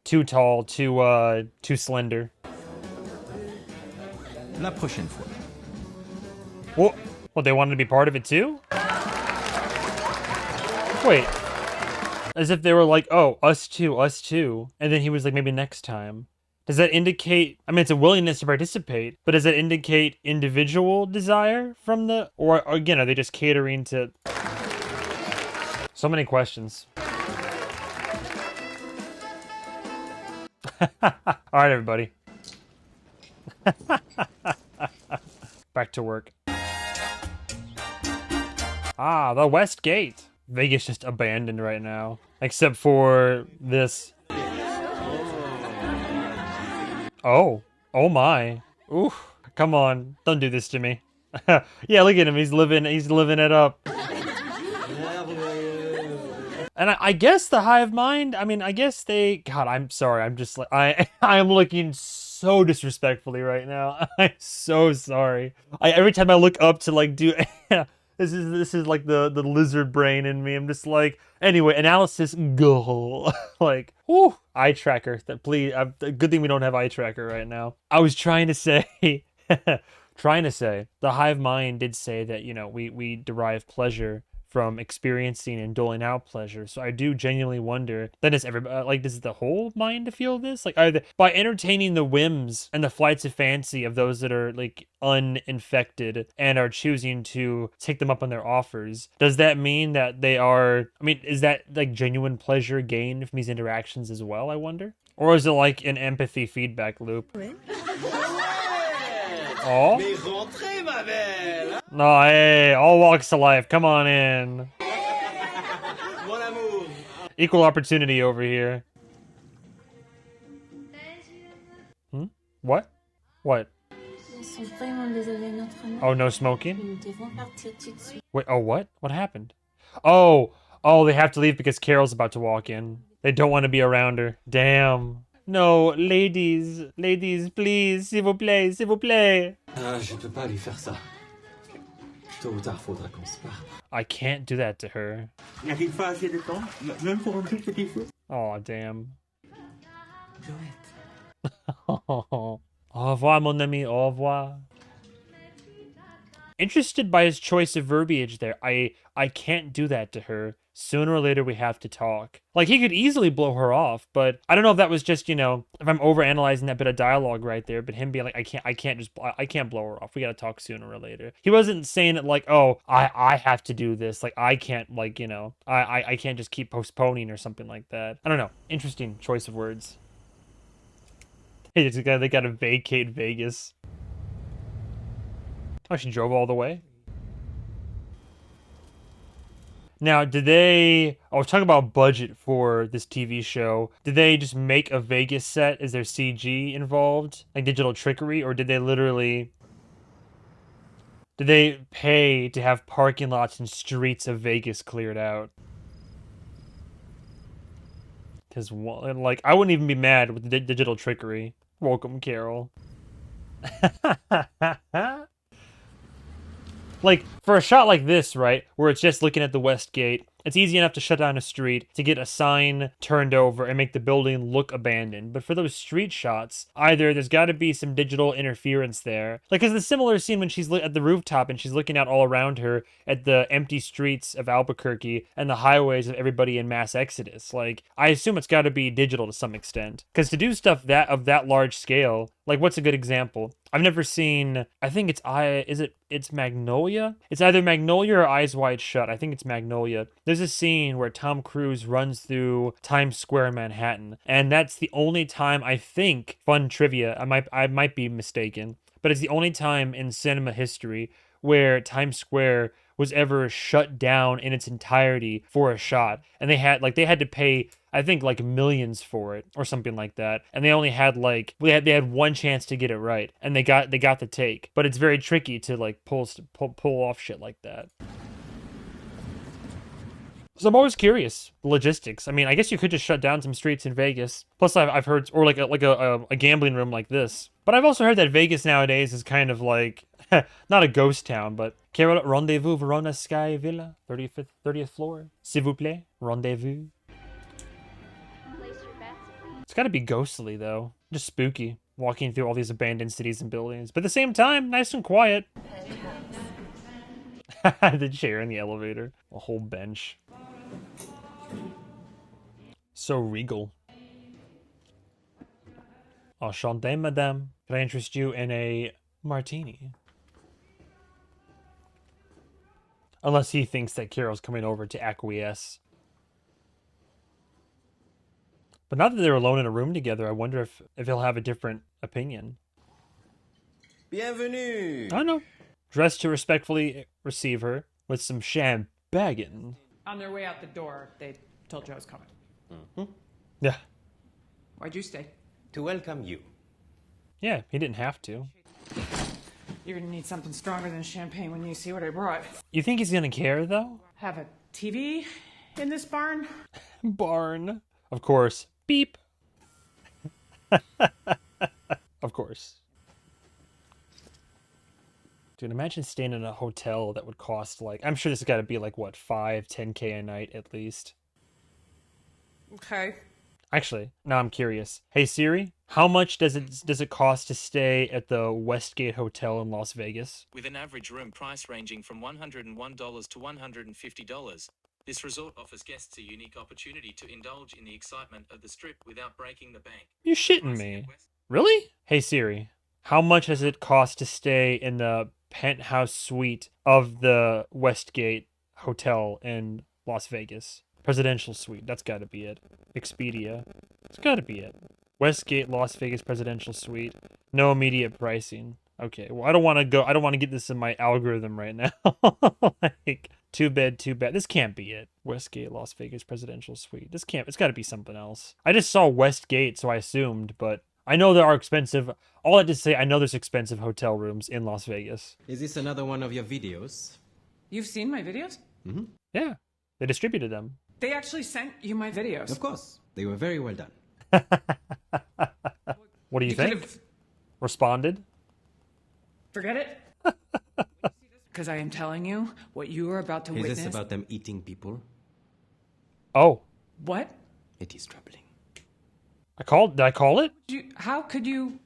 Too tall, too slender. La prochaine fois. Well, they wanted to be part of it too? Wait. As if they were like, oh, us too. And then he was like, maybe next time. Does that indicate, I mean, it's a willingness to participate, but does that indicate individual desire from the, or again, are they just catering to? So many questions. All right, everybody. Back to work. Ah, the West Gate. Vegas just abandoned right now, except for this. Oh my. Ooh, come on. Don't do this to me. Yeah, look at him. He's living it up. And I guess the hive mind, I mean, I guess they, God, I'm sorry. I'm just like, I am looking so disrespectfully right now. I'm so sorry. Every time I look up to like do, this is like the lizard brain in me. I'm just like, anyway, analysis, go. Like, whoo, eye tracker. Please, good thing we don't have eye tracker right now. I was trying to say, the hive mind did say that, you know, we derive pleasure from experiencing and doling out pleasure. So I do genuinely wonder, then is everybody, like, does the whole mind feel this? Like, by entertaining the whims and the flights of fancy of those that are, like, uninfected and are choosing to take them up on their offers, does that mean that they are, I mean, is that, like, genuine pleasure gained from these interactions as well, I wonder? Or is it, like, an empathy feedback loop? Oh? No, hey, all walks of life. Come on in. Equal opportunity over here. What? What? Oh, no smoking? Wait, oh, what? What happened? Oh, they have to leave because Carol's about to walk in. They don't want to be around her. Damn. No, ladies, please, s'il vous plaît, s'il vous plaît. Je peux pas lui faire ça. Tôt ou tard, faudra qu'on se parte. I can't do that to her. Il arrive pas assez de temps, même pour un truc petit feu. Oh, damn. Joëtte. Au revoir, mon ami, au revoir. interested by his choice of verbiage there. I can't do that to her. Sooner or later we have to talk. Like, he could easily blow her off, but I don't know if that was just, you know, if I'm overanalyzing that bit of dialogue right there, but him being like, I can't blow her off. We gotta talk sooner or later. He wasn't saying it like, oh, I have to do this. Like, I can't, like, you know, I can't just keep postponing or something like that. I don't know. Interesting choice of words. Hey, they gotta vacate Vegas. Oh, she drove all the way? Now, did they... I was talking about budget for this TV show. Did they just make a Vegas set? Is there CG involved? Like digital trickery? Or did they literally... Did they pay to have parking lots and streets of Vegas cleared out? Because, like, I wouldn't even be mad with the digital trickery. Welcome, Carol. Like, for a shot like this, right, where it's just looking at the West Gate, it's easy enough to shut down a street, to get a sign turned over, and make the building look abandoned. But for those street shots, either there's got to be some digital interference there. Like, it's the similar scene when she's at the rooftop and she's looking out all around her at the empty streets of Albuquerque and the highways of everybody in mass exodus. Like, I assume it's got to be digital to some extent. Because to do stuff of that large scale, like, what's a good example? I've never seen, I think it's Magnolia? It's either Magnolia or Eyes Wide Shut. I think it's Magnolia. There's a scene where Tom Cruise runs through Times Square in Manhattan, and that's the only time, I think, fun trivia, I might be mistaken, but it's the only time in cinema history where Times Square was ever shut down in its entirety for a shot. And they had to pay, I think, like millions for it or something like that. And they only had they had one chance to get it right, and they got the take. But it's very tricky to like pull off shit like that. So I'm always curious, the logistics. I mean, I guess you could just shut down some streets in Vegas. Plus, I've heard, or like a gambling room like this. But I've also heard that Vegas nowadays is kind of like, not a ghost town, but Carol, rendezvous Verona Sky Villa, 30th floor, s'il vous plaît, rendezvous. It's got to be ghostly though, just spooky, walking through all these abandoned cities and buildings. But at the same time, nice and quiet. The chair in the elevator, a whole bench. So regal. Enchanté, madame. Can I interest you in a martini? Unless he thinks that Carol's coming over to acquiesce. But now that they're alone in a room together, I wonder if he'll have a different opinion. Bienvenue! I know. Dressed to respectfully receive her with some champagne. On their way out the door, they told you I was coming. Mm-hmm. Yeah. Why'd you stay? To welcome you. Yeah, he didn't have to. You're gonna need something stronger than champagne when you see what I brought. You think he's gonna care, though? Have a TV in this barn? Barn. Of course. Beep. Of course. Dude, imagine staying in a hotel that would cost like, I'm sure this has got to be like, what, 5-10K a night at least. Okay. Actually, now I'm curious. Hey Siri, how much does it cost to stay at the Westgate Hotel in Las Vegas? With an average room price ranging from $101 to $150, this resort offers guests a unique opportunity to indulge in the excitement of the Strip without breaking the bank. You shitting me? Really? Hey Siri, how much does it cost to stay in the penthouse suite of the Westgate Hotel in Las Vegas? Presidential suite, that's gotta be it. Expedia, it's gotta be it. Westgate Las Vegas Presidential Suite, no immediate pricing. Okay, well I don't want to get this in my algorithm right now. Like, too bad. This can't be it. Westgate Las Vegas Presidential Suite. It's gotta be something else. I just saw Westgate, so I assumed, but I know there are expensive, all I had to say, I know there's expensive hotel rooms in Las Vegas. Is this another one of your videos? You've seen my videos? Mm-hmm. Yeah, they distributed them. They actually sent you my videos. Of course. They were very well done. What do you think? Could've... Responded? Forget it? Because I am telling you, what you are about to witness... Is this about them eating people? Oh. What? It is troubling. Did I call it? How could you...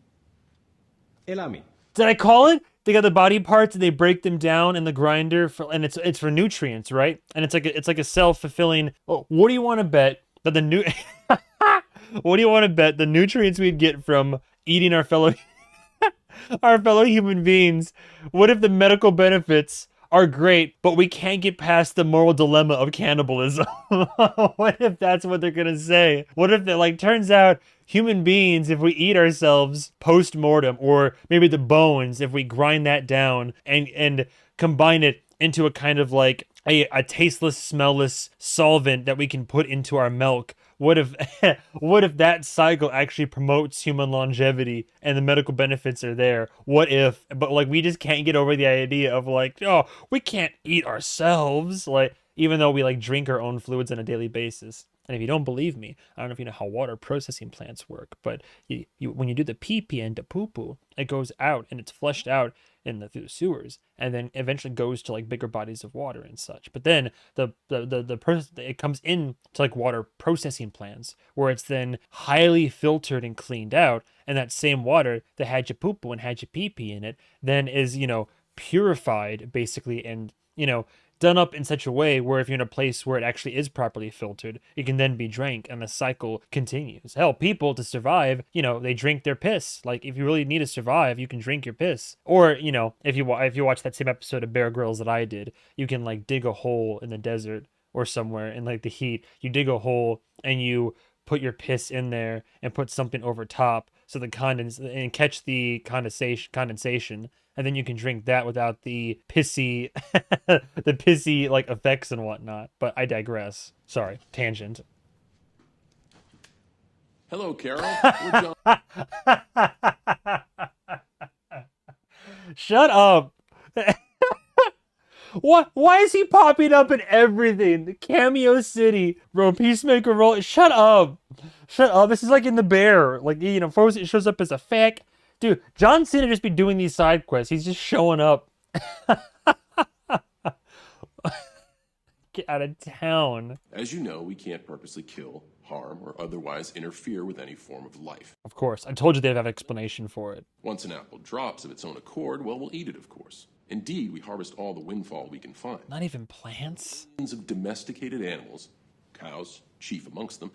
Allow me. Did I call it? they got the body parts and they break them down in the grinder and it's for nutrients, right? And it's like a self-fulfilling. Oh, what do you want to bet that the new what do you want to bet the nutrients we'd get from eating our fellow human beings? What if the medical benefits are great, but we can't get past the moral dilemma of cannibalism? What if that's what they're gonna say? What if it turns out human beings, if we eat ourselves post-mortem, or maybe the bones, if we grind that down and combine it into a kind of like a tasteless, smellless solvent that we can put into our milk, what if what if that cycle actually promotes human longevity and the medical benefits are there? What if, but we just can't get over the idea of oh, we can't eat ourselves, even though we drink our own fluids on a daily basis. And if you don't believe me, I don't know if you know how water processing plants work, but when you do the pee-pee into poo-poo, it goes out and it's flushed out through the sewers, and then eventually goes to bigger bodies of water and such. But then it comes in to water processing plants, where it's then highly filtered and cleaned out, and that same water that had your poo-poo and had your pee-pee in it then is purified basically, and done up in such a way where if you're in a place where it actually is properly filtered, it can then be drank, and the cycle continues. Hell, people, to survive, they drink their piss. If you really need to survive, you can drink your piss. Or, if you watch that same episode of Bear Grylls that I did, you can dig a hole in the desert or somewhere in the heat. You dig a hole and you put your piss in there and put something over top so and catch the condensation, and then you can drink that without the pissy effects and whatnot. But I digress. Sorry, tangent. Hello, Carol. We're John. Shut up. What? Why is he popping up in everything? The Cameo City, bro. Peacemaker role. Shut up. Shut up. This is in The Bear. First it shows up as a fact. Dude, John Cena just be doing these side quests. He's just showing up. Get out of town. As you know, we can't purposely kill, harm, or otherwise interfere with any form of life. Of course. I told you they'd have an explanation for it. Once an apple drops of its own accord, well, we'll eat it, of course. Indeed, we harvest all the windfall we can find. Not even plants? Millions of domesticated animals, cows, chief amongst them,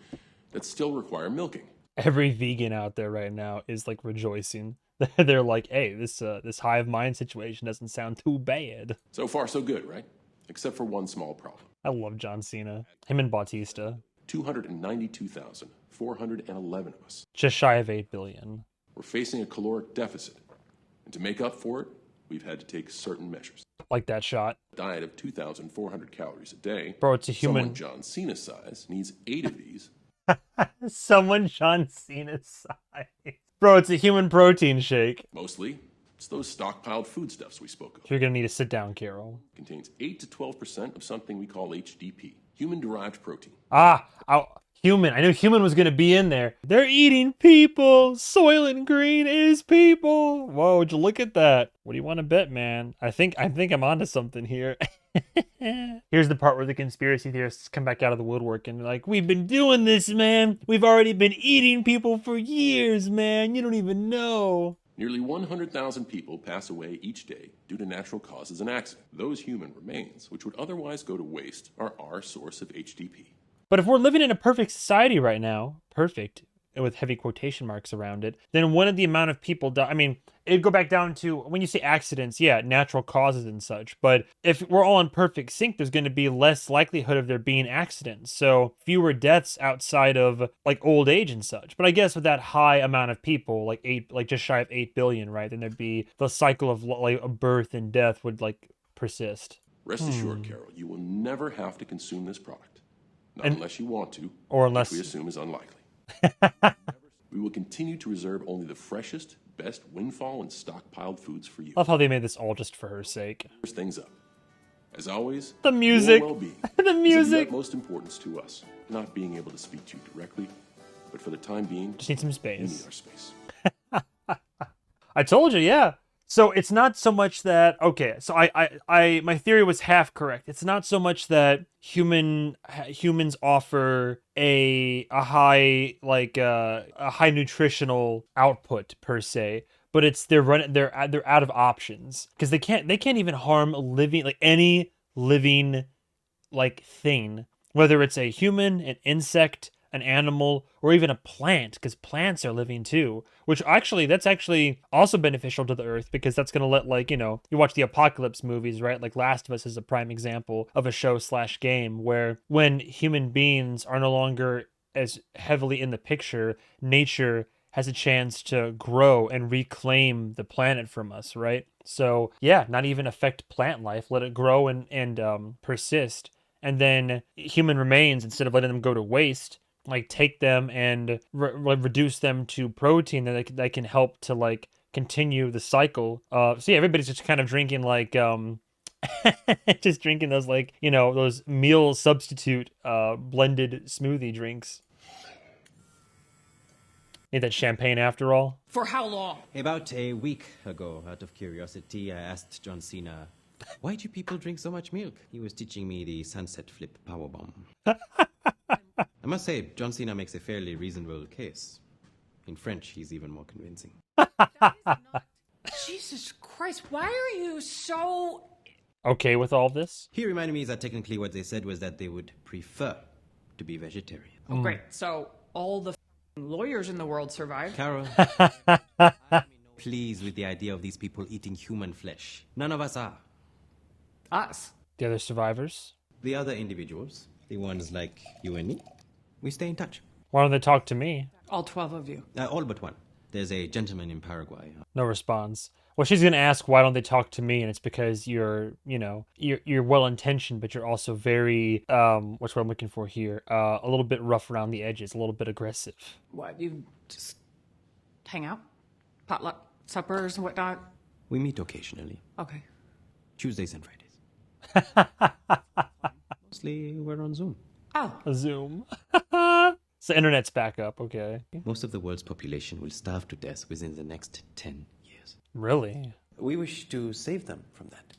that still require milking. Every vegan out there right now is rejoicing. They're hey, this hive mind situation doesn't sound too bad. So far, so good, right? Except for one small problem. I love John Cena. Him and Bautista. 292,411 of us. Just shy of 8 billion. We're facing a caloric deficit. And to make up for it, we've had to take certain measures. Like that shot. A diet of 2,400 calories a day. Bro, it's a human. Someone John Cena size needs 8 of these. Someone John Cena size. Bro, it's a human protein shake. Mostly, it's those stockpiled foodstuffs we spoke of. You're gonna need to sit down, Carol. It contains 8 to 12% of something we call HDP, human-derived protein. Human. I knew human was gonna be in there. They're eating people. Soylent Green is people. Whoa, would you look at that? What do you want to bet, man? I think I'm onto something here. Here's the part where the conspiracy theorists come back out of the woodwork and we've been doing this, man. We've already been eating people for years, man. You don't even know. Nearly 100,000 people pass away each day due to natural causes and accidents. Those human remains, which would otherwise go to waste, are our source of HDP. But if we're living in a perfect society right now, perfect, with heavy quotation marks around it, then one of the amount of people die. I mean, it'd go back down to, when you say accidents, yeah, natural causes and such. But if we're all in perfect sync, there's going to be less likelihood of there being accidents. So fewer deaths outside of old age and such. But I guess with that high amount of people, just shy of 8 billion, right? Then there'd be the cycle of a birth and death would persist. Rest assured, Carol, you will never have to consume this product. Not unless you want to, or unless we assume is unlikely. We will continue to reserve only the freshest, best windfall and stockpiled foods for you. Love how they made this all just for her sake. First things up. As always, the music. Your well-being the music. Is of the utmost importance to us. Not being able to speak to you directly, but for the time being, just need some space. We need our space. I told you, yeah. So it's not so much that, okay, so I my theory was half correct. It's not so much that humans offer a high a high nutritional output per se, but it's they're out of options because they can't even harm living, like any living like thing, whether it's a human, an insect, an animal, or even a plant, because plants are living too, which that's actually also beneficial to the earth, because that's going to let, like, you watch the apocalypse movies, right? Like Last of Us is a prime example of a show / game where when human beings are no longer as heavily in the picture, nature has a chance to grow and reclaim the planet from us, right? So yeah, not even affect plant life, let it grow and persist. And then human remains, instead of letting them go to waste, like take them and reduce them to protein that can help to like continue the cycle. So yeah, everybody's just kind of drinking like just drinking those, like, those meal substitute blended smoothie drinks. Need that champagne after all. For how long? About a week ago, out of curiosity, I asked John Cena, why do people drink so much milk? He was teaching me the sunset flip powerbomb. I must say, John Cena makes a fairly reasonable case. In French, he's even more convincing. Jesus Christ, why are you so... Okay with all this? He reminded me that technically what they said was that they would prefer to be vegetarian. Oh, great. So all the lawyers in the world survived. Carol, pleased with the idea of these people eating human flesh. None of us are. Us? The other survivors? The other individuals, the ones like you and me, we stay in touch. Why don't they talk to me? All 12 of you. All but one. There's a gentleman in Paraguay. No response. Well, she's gonna ask, why don't they talk to me? And it's because you're well-intentioned, but you're also very, what's what I'm looking for here? A little bit rough around the edges, a little bit aggressive. What, you just hang out? Potluck suppers and whatnot? We meet occasionally. Okay. Tuesdays and Fridays. Mostly we're on Zoom. Oh. Zoom. So internet's back up, okay. Most of the world's population will starve to death within the next 10 years. Really? We wish to save them from that.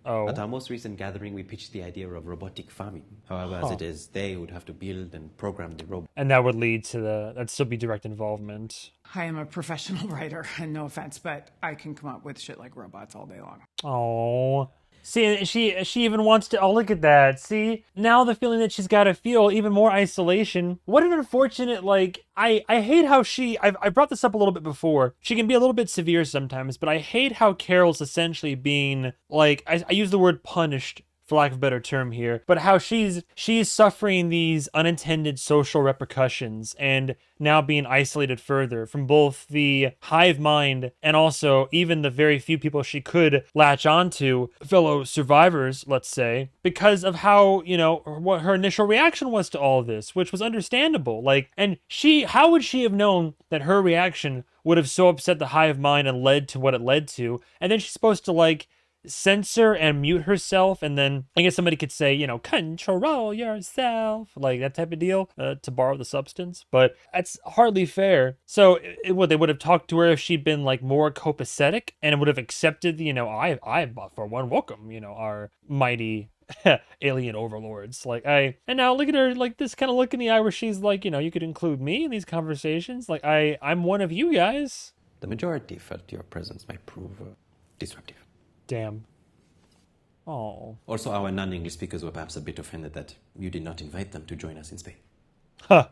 Oh. At our most recent gathering, we pitched the idea of robotic farming. However, as it is, they would have to build and program the robot. And that would lead to that'd still be direct involvement. I am a professional writer, and no offense, but I can come up with shit like robots all day long. Oh. See, she even wants to... Oh, look at that. See? Now the feeling that she's got to feel even more isolation. What an unfortunate, like... I hate how I brought this up a little bit before. She can be a little bit severe sometimes, but I hate how Carol's essentially being, like... I use the word punished, for lack of a better term here, but how she's suffering these unintended social repercussions and now being isolated further from both the hive mind and also even the very few people she could latch onto, fellow survivors, let's say, because of how, what her initial reaction was to all of this, which was understandable. Like, and how would she have known that her reaction would have so upset the hive mind and led to what it led to? And then she's supposed to, like, censor and mute herself, and then I guess somebody could say, control yourself, like that type of deal, to borrow the substance, but that's hardly fair. So they would have talked to her if she'd been like more copacetic and would have accepted, I for one welcome, our mighty alien overlords. And now look at her, like this kind of look in the eye where she's like, you could include me in these conversations, like I'm one of you guys. The majority felt your presence might prove disruptive. Damn. Oh. Also, our non-English speakers were perhaps a bit offended that you did not invite them to join us in Spain. Huh.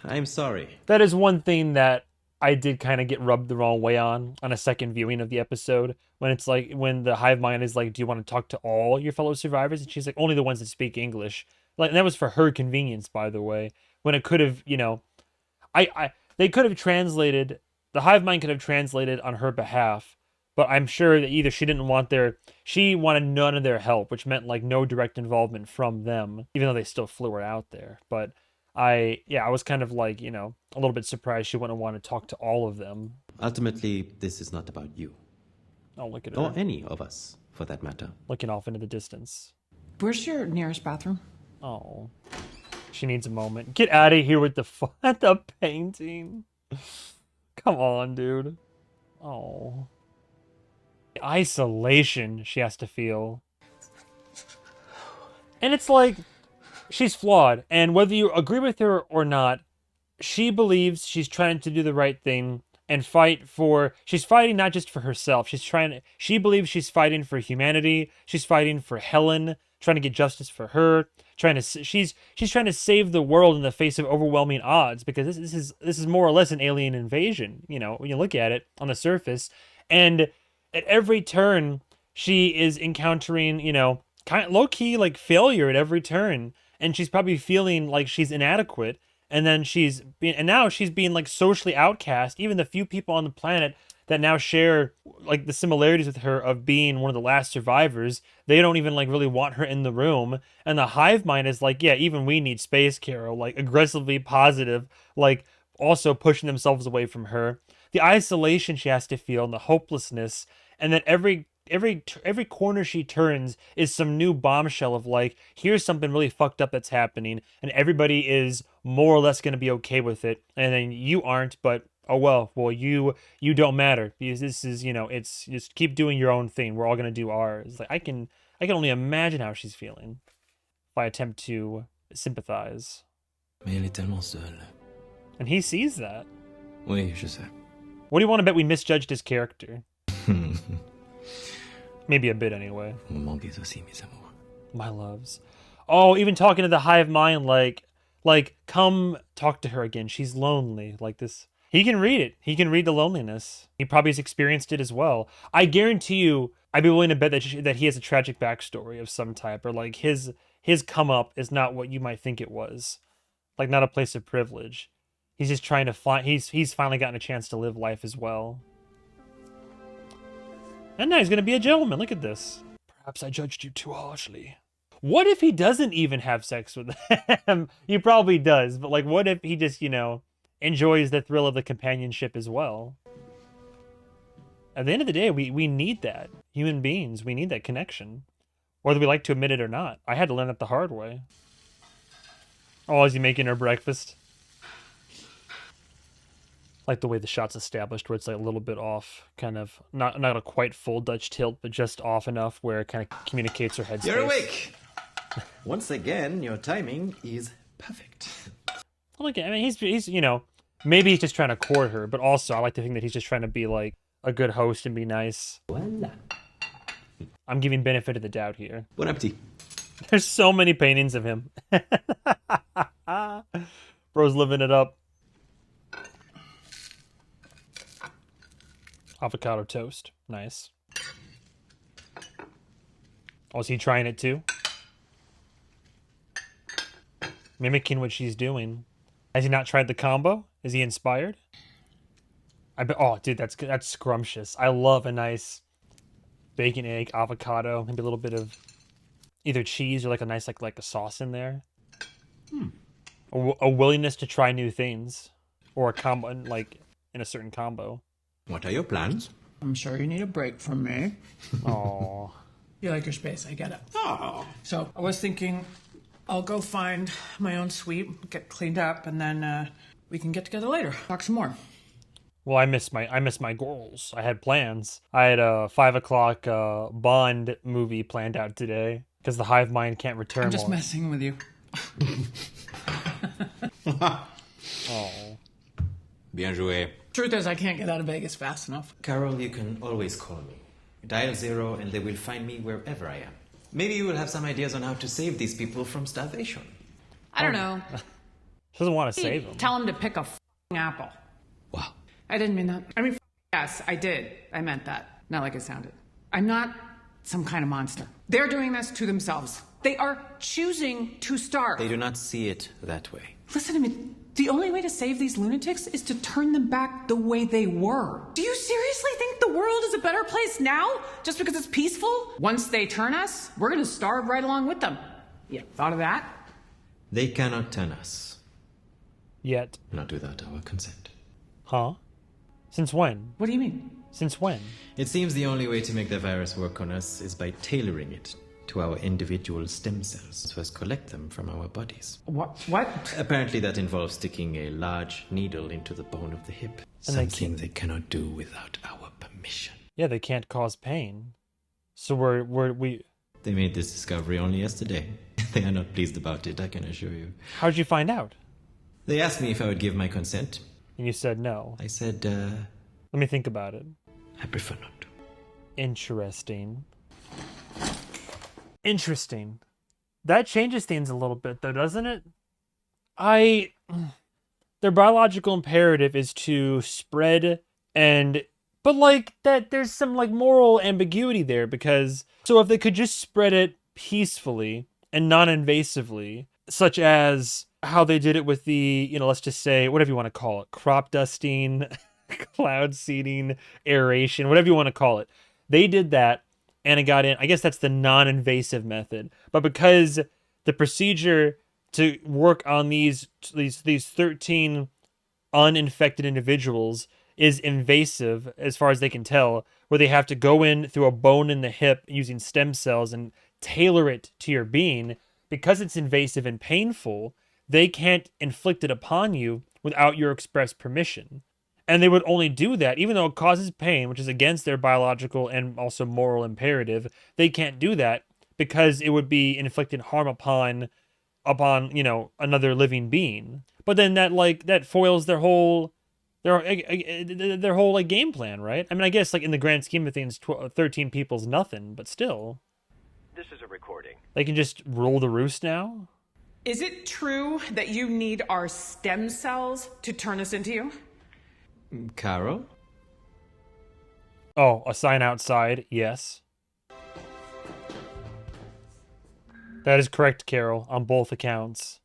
I'm sorry. That is one thing that I did kind of get rubbed the wrong way on a second viewing of the episode. When it's like, when the hive mind is like, do you want to talk to all your fellow survivors? And she's like, only the ones that speak English. Like, and that was for her convenience, by the way. When it could have, they could have translated, the hive mind could have translated on her behalf. But I'm sure that either she wanted none of their help, which meant like no direct involvement from them, even though they still flew her out there. But I was kind of like, a little bit surprised she wouldn't want to talk to all of them. Ultimately, this is not about you. Oh, look at her. Or any of us, for that matter. Looking off into the distance. Where's your nearest bathroom? Oh. She needs a moment. Get out of here with the painting. Come on, dude. Oh. Isolation she has to feel. And it's like, she's flawed, and whether you agree with her or not, she believes she's trying to do the right thing and she's fighting not just for herself. She believes she's fighting for humanity. She's fighting for Helen, trying to get justice for her, she's trying to save the world in the face of overwhelming odds, because this is more or less an alien invasion, you know, when you look at it on the surface. And at every turn, she is encountering, you know, kind of low-key like failure at every turn, and she's probably feeling like she's inadequate. And then now she's being like socially outcast. Even the few people on the planet that now share like the similarities with her of being one of the last survivors, they don't even like really want her in the room. And the hive mind is like, yeah, even we need space, Carol, like aggressively positive, like also pushing themselves away from her. The isolation she has to feel and the hopelessness, and then every corner she turns is some new bombshell of like, here's something really fucked up that's happening, and everybody is more or less going to be okay with it, and then you aren't, but oh well you don't matter, because this is, you know, it's just keep doing your own thing, we're all going to do ours. Like I can only imagine how she's feeling if I attempt to sympathize. Mais elle est tellement seule. And he sees that. Oui, je sais. What do you want to bet we misjudged his character? Maybe a bit anyway. My loves. Oh, even talking to the hive mind, like, come talk to her again. She's lonely. Like this. He can read it. He can read the loneliness. He probably has experienced it as well. I guarantee you, I'd be willing to bet that he has a tragic backstory of some type, or like his come up is not what you might think it was. Like not a place of privilege. He's just trying to find, he's finally gotten a chance to live life as well. And now he's going to be a gentleman. Look at this. Perhaps I judged you too harshly. What if he doesn't even have sex with them? He probably does. But like, what if he just, you know, enjoys the thrill of the companionship as well? At the end of the day, we need that. Human beings, we need that connection. Whether we like to admit it or not. I had to learn it the hard way. Oh, is he making her breakfast? Like the way the shot's established, where it's like a little bit off, kind of not a quite full Dutch tilt, but just off enough where it kind of communicates her headspace. You're awake. Once again, your timing is perfect. Look, I mean, he's you know, maybe he's just trying to court her, but also I like to think that he's just trying to be like a good host and be nice. Voila. I'm giving benefit of the doubt here. Bon appetit. There's so many paintings of him. Bro's living it up. Avocado toast. Nice. Oh, is he trying it too? Mimicking what she's doing. Has he not tried the combo? Is he inspired? I bet. Oh, dude, that's scrumptious. I love a nice bacon, egg, avocado, maybe a little bit of either cheese or like a nice like a sauce in there. A willingness to try new things, or a combo, like in a certain combo. What are your plans? I'm sure you need a break from me. Oh. You like your space, I get it. Oh. So I was thinking I'll go find my own suite, get cleaned up, and then we can get together later. Talk some more. Well, I miss my goals. I had plans. I had a 5 o'clock Bond movie planned out today because the hive mind can't return. I'm just messing with you. Oh. Bien joué. Truth is, I can't get out of Vegas fast enough. Carol, you can always call me. Dial 0 and they will find me wherever I am. Maybe you will have some ideas on how to save these people from starvation. I don't know. She doesn't want to save them. Tell him to pick a apple. Wow. I didn't mean that. I mean, yes, I did. I meant that. Not like it sounded. I'm not some kind of monster. They're doing this to themselves. They are choosing to starve. They do not see it that way. Listen to me. The only way to save these lunatics is to turn them back the way they were. Do you seriously think the world is a better place now just because it's peaceful? Once they turn us, we're going to starve right along with them. You thought of that? They cannot turn us. Yet. Not without our consent. Huh? Since when? What do you mean? Since when? It seems the only way to make the virus work on us is by tailoring it to our individual stem cells, so as collect them from our bodies. What? Apparently that involves sticking a large needle into the bone of the hip. And something they cannot do without our permission. Yeah, they can't cause pain. So we... They made this discovery only yesterday. They are not pleased about it, I can assure you. How'd you find out? They asked me if I would give my consent. And you said no. I said, Let me think about it. I prefer not to. Interesting. Interesting. That changes things a little bit, though, doesn't it? Their biological imperative is to spread but like that there's some like moral ambiguity there, because so if they could just spread it peacefully and non-invasively, such as how they did it with the, let's just say, whatever you want to call it, crop dusting, cloud seeding, aeration, whatever you want to call it. They did that and it got in. I guess that's the non-invasive method. But because the procedure to work on these 13 uninfected individuals is invasive, as far as they can tell, where they have to go in through a bone in the hip using stem cells and tailor it to your being, because it's invasive and painful, they can't inflict it upon you without your express permission. And they would only do that, even though it causes pain, which is against their biological and also moral imperative. They can't do that because it would be inflicting harm upon another living being. But then that foils their whole like game plan, right? I mean, I guess like in the grand scheme of things, 13 people's nothing, but still. This is a recording. They can just rule the roost now? Is it true that you need our stem cells to turn us into you? Carol? Oh, a sign outside, yes. That is correct, Carol, on both accounts.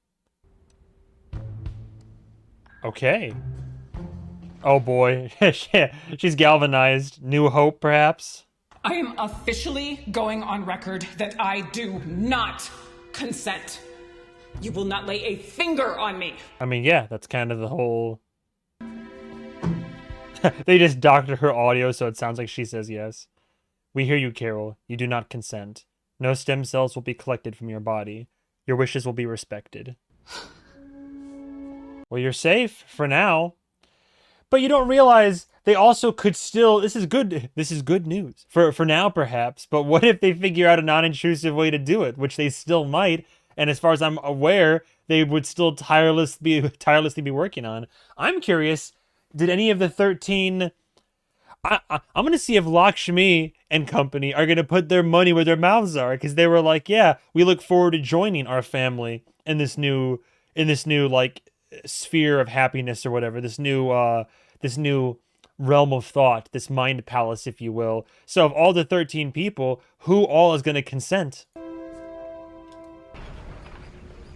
Okay. Oh boy, she's galvanized. New hope, perhaps? I am officially going on record that I do not consent. You will not lay a finger on me. I mean, yeah, that's kind of the whole... They just doctored her audio so it sounds like she says yes. We hear you, Carol. You do not consent. No stem cells will be collected from your body. Your wishes will be respected. Well, you're safe for now. But you don't realize they also could still... This is good news. For now, perhaps. But what if they figure out a non-intrusive way to do it? Which they still might. And as far as I'm aware, they would still tirelessly be working on. I'm curious, did any of the 13... I'm going to see if Lakshmi and company are going to put their money where their mouths are. Because they were like, yeah, we look forward to joining our family in this new like sphere of happiness or whatever. This new realm of thought, this mind palace, if you will. So of all the 13 people, who all is going to consent?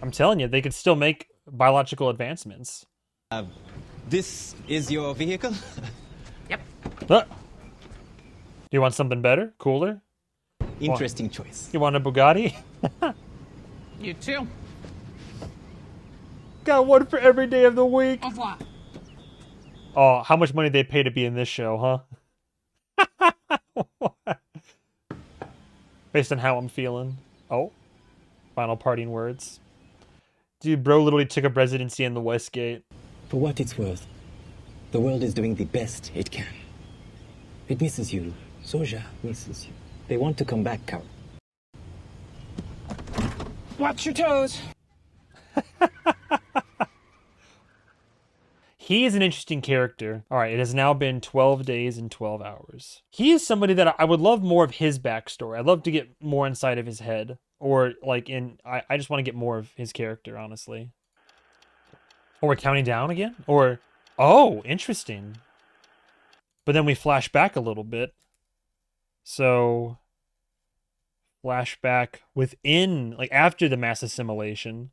I'm telling you, they could still make biological advancements. This is your vehicle? Yep. Do you want something better? Cooler? Interesting choice. You want a Bugatti? You too. Got one for every day of the week. Of what? Oh, how much money they pay to be in this show, huh? Based on how I'm feeling. Oh. Final parting words. Dude, bro literally took up residency in the Westgate. For what it's worth, the world is doing the best it can. It misses you. Soja misses you. They want to come back, Carol. Watch your toes. He is an interesting character. All right, it has now been 12 days and 12 hours. He is somebody that I would love more of his backstory. I'd love to get more inside of his head. Or, like, I just want to get more of his character, honestly. Or we're counting down again? Or, oh, interesting. But then we flash back a little bit. So, flashback within, like, after the mass assimilation.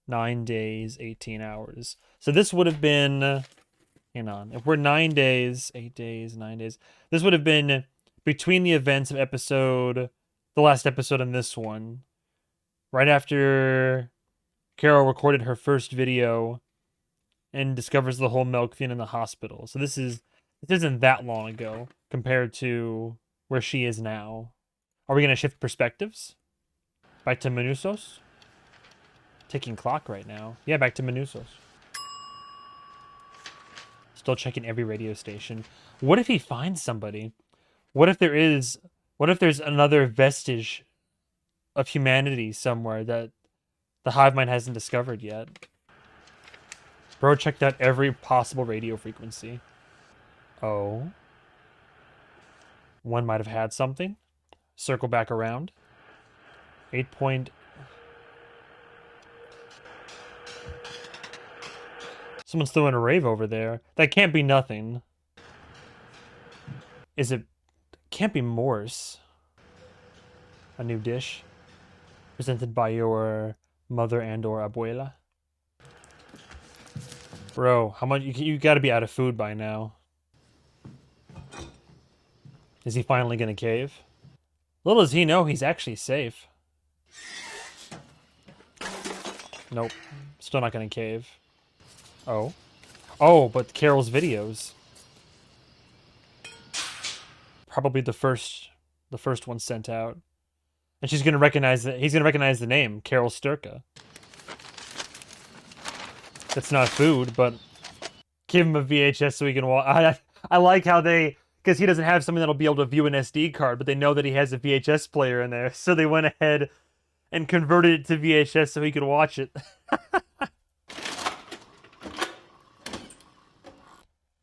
9 days, 18 hours. So this would have been, hang on, if we're 9 days, 8 days, 9 days, this would have been between the events of the last episode and this one, right after Carol recorded her first video and discovers the whole milk thing in the hospital. So this isn't that long ago compared to where she is now. Are we going to shift perspectives? Back to Manusos? Ticking clock right now. Yeah, back to Manusos. Still checking every radio station. What if he finds somebody? What if there's another vestige of humanity somewhere that the hive mind hasn't discovered yet? Bro checked out every possible radio frequency. Oh. One might have had something. Circle back around. 8 point... Someone's throwing a rave over there. That can't be nothing. Is it... Can't be Morse. A new dish. Presented by your mother and or abuela. Bro, how much... You gotta be out of food by now. Is he finally gonna cave? Little does he know he's actually safe. Nope. Still not gonna cave. Oh. Oh, but Carol's videos. Probably the first one sent out. And she's gonna recognize that he's gonna recognize the name, Carol Sturka. That's not food, but give him a VHS so he can watch. I like how they, because he doesn't have something that'll be able to view an SD card, but they know that he has a VHS player in there, so they went ahead and converted it to VHS so he could watch it.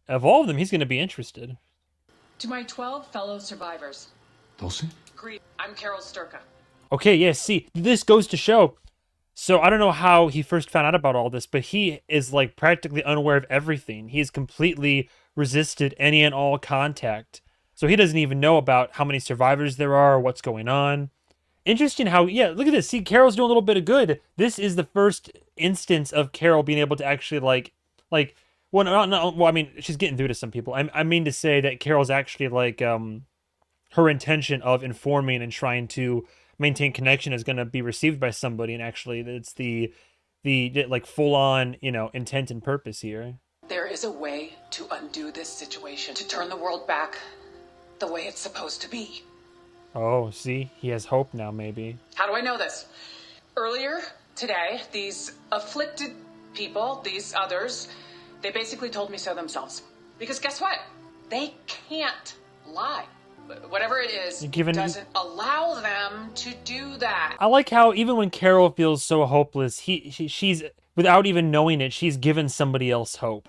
Of all of them, he's going to be interested. To my 12 fellow survivors. Dulce? Greet. I'm Carol Sturka. Okay, yeah, see, this goes to show. So I don't know how he first found out about all this, but he is like practically unaware of everything. He's completely resisted any and all contact. So he doesn't even know about how many survivors there are or what's going on. Interesting how, yeah, look at this. See, Carol's doing a little bit of good. This is the first instance of Carol being able to actually well, well, I mean, she's getting through to some people. I mean to say that Carol's actually like, her intention of informing and trying to maintain connection is going to be received by somebody, and actually it's the like full-on, you know, intent and purpose here. There is a way to undo this situation, to turn the world back the way it's supposed to be. Oh, see? He has hope now, maybe. How do I know this? Earlier today, these afflicted people, these others, they basically told me so themselves. Because guess what? They can't lie. Whatever it is, doesn't allow them to do that. I like how even when Carol feels so hopeless, she's, without even knowing it, she's given somebody else hope.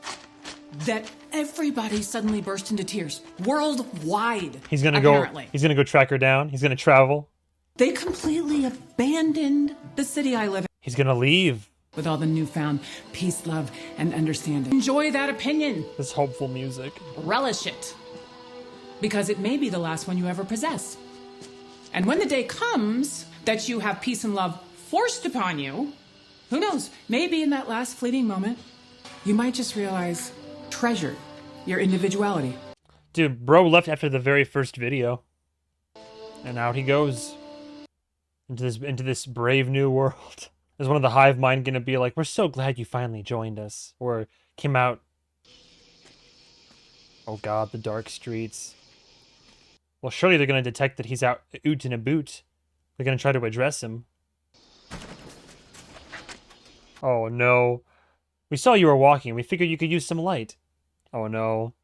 That everybody suddenly burst into tears. Worldwide. He's gonna apparently. go. He's gonna go track her down. He's gonna travel. They completely abandoned the city I live in. He's gonna leave. With all the newfound peace, love, and understanding. Enjoy that opinion. This hopeful music. Relish it. Because it may be the last one you ever possess. And when the day comes that you have peace and love forced upon you, who knows, maybe in that last fleeting moment, you might just realize, treasure your individuality. Dude, bro left after the very first video. And out he goes. Into this brave new world. Is one of the hive mind gonna be like, we're so glad you finally joined us? Or came out... Oh god, the dark streets. Well, surely they're gonna detect that he's out oot in a boot. They're gonna try to address him. Oh no. We saw you were walking. We figured you could use some light. Oh no.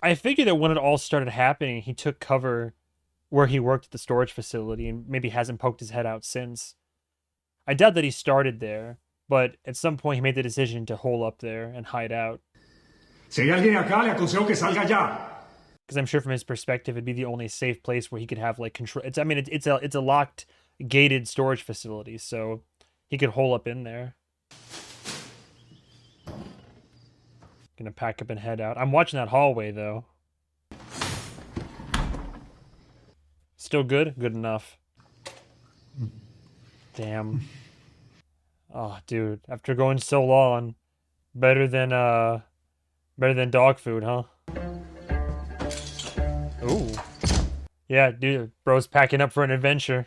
I figured that when it all started happening, he took cover where he worked at the storage facility and maybe hasn't poked his head out since. I doubt that he started there, but at some point he made the decision to hole up there and hide out. Because I'm sure from his perspective, it'd be the only safe place where he could have like control. It's a locked, gated storage facility, so he could hole up in there. Gonna pack up and head out. I'm watching that hallway though. Still good? Good enough. Damn. Oh, dude. After going so long, better than dog food, huh? Ooh. Yeah, dude. Bro's packing up for an adventure.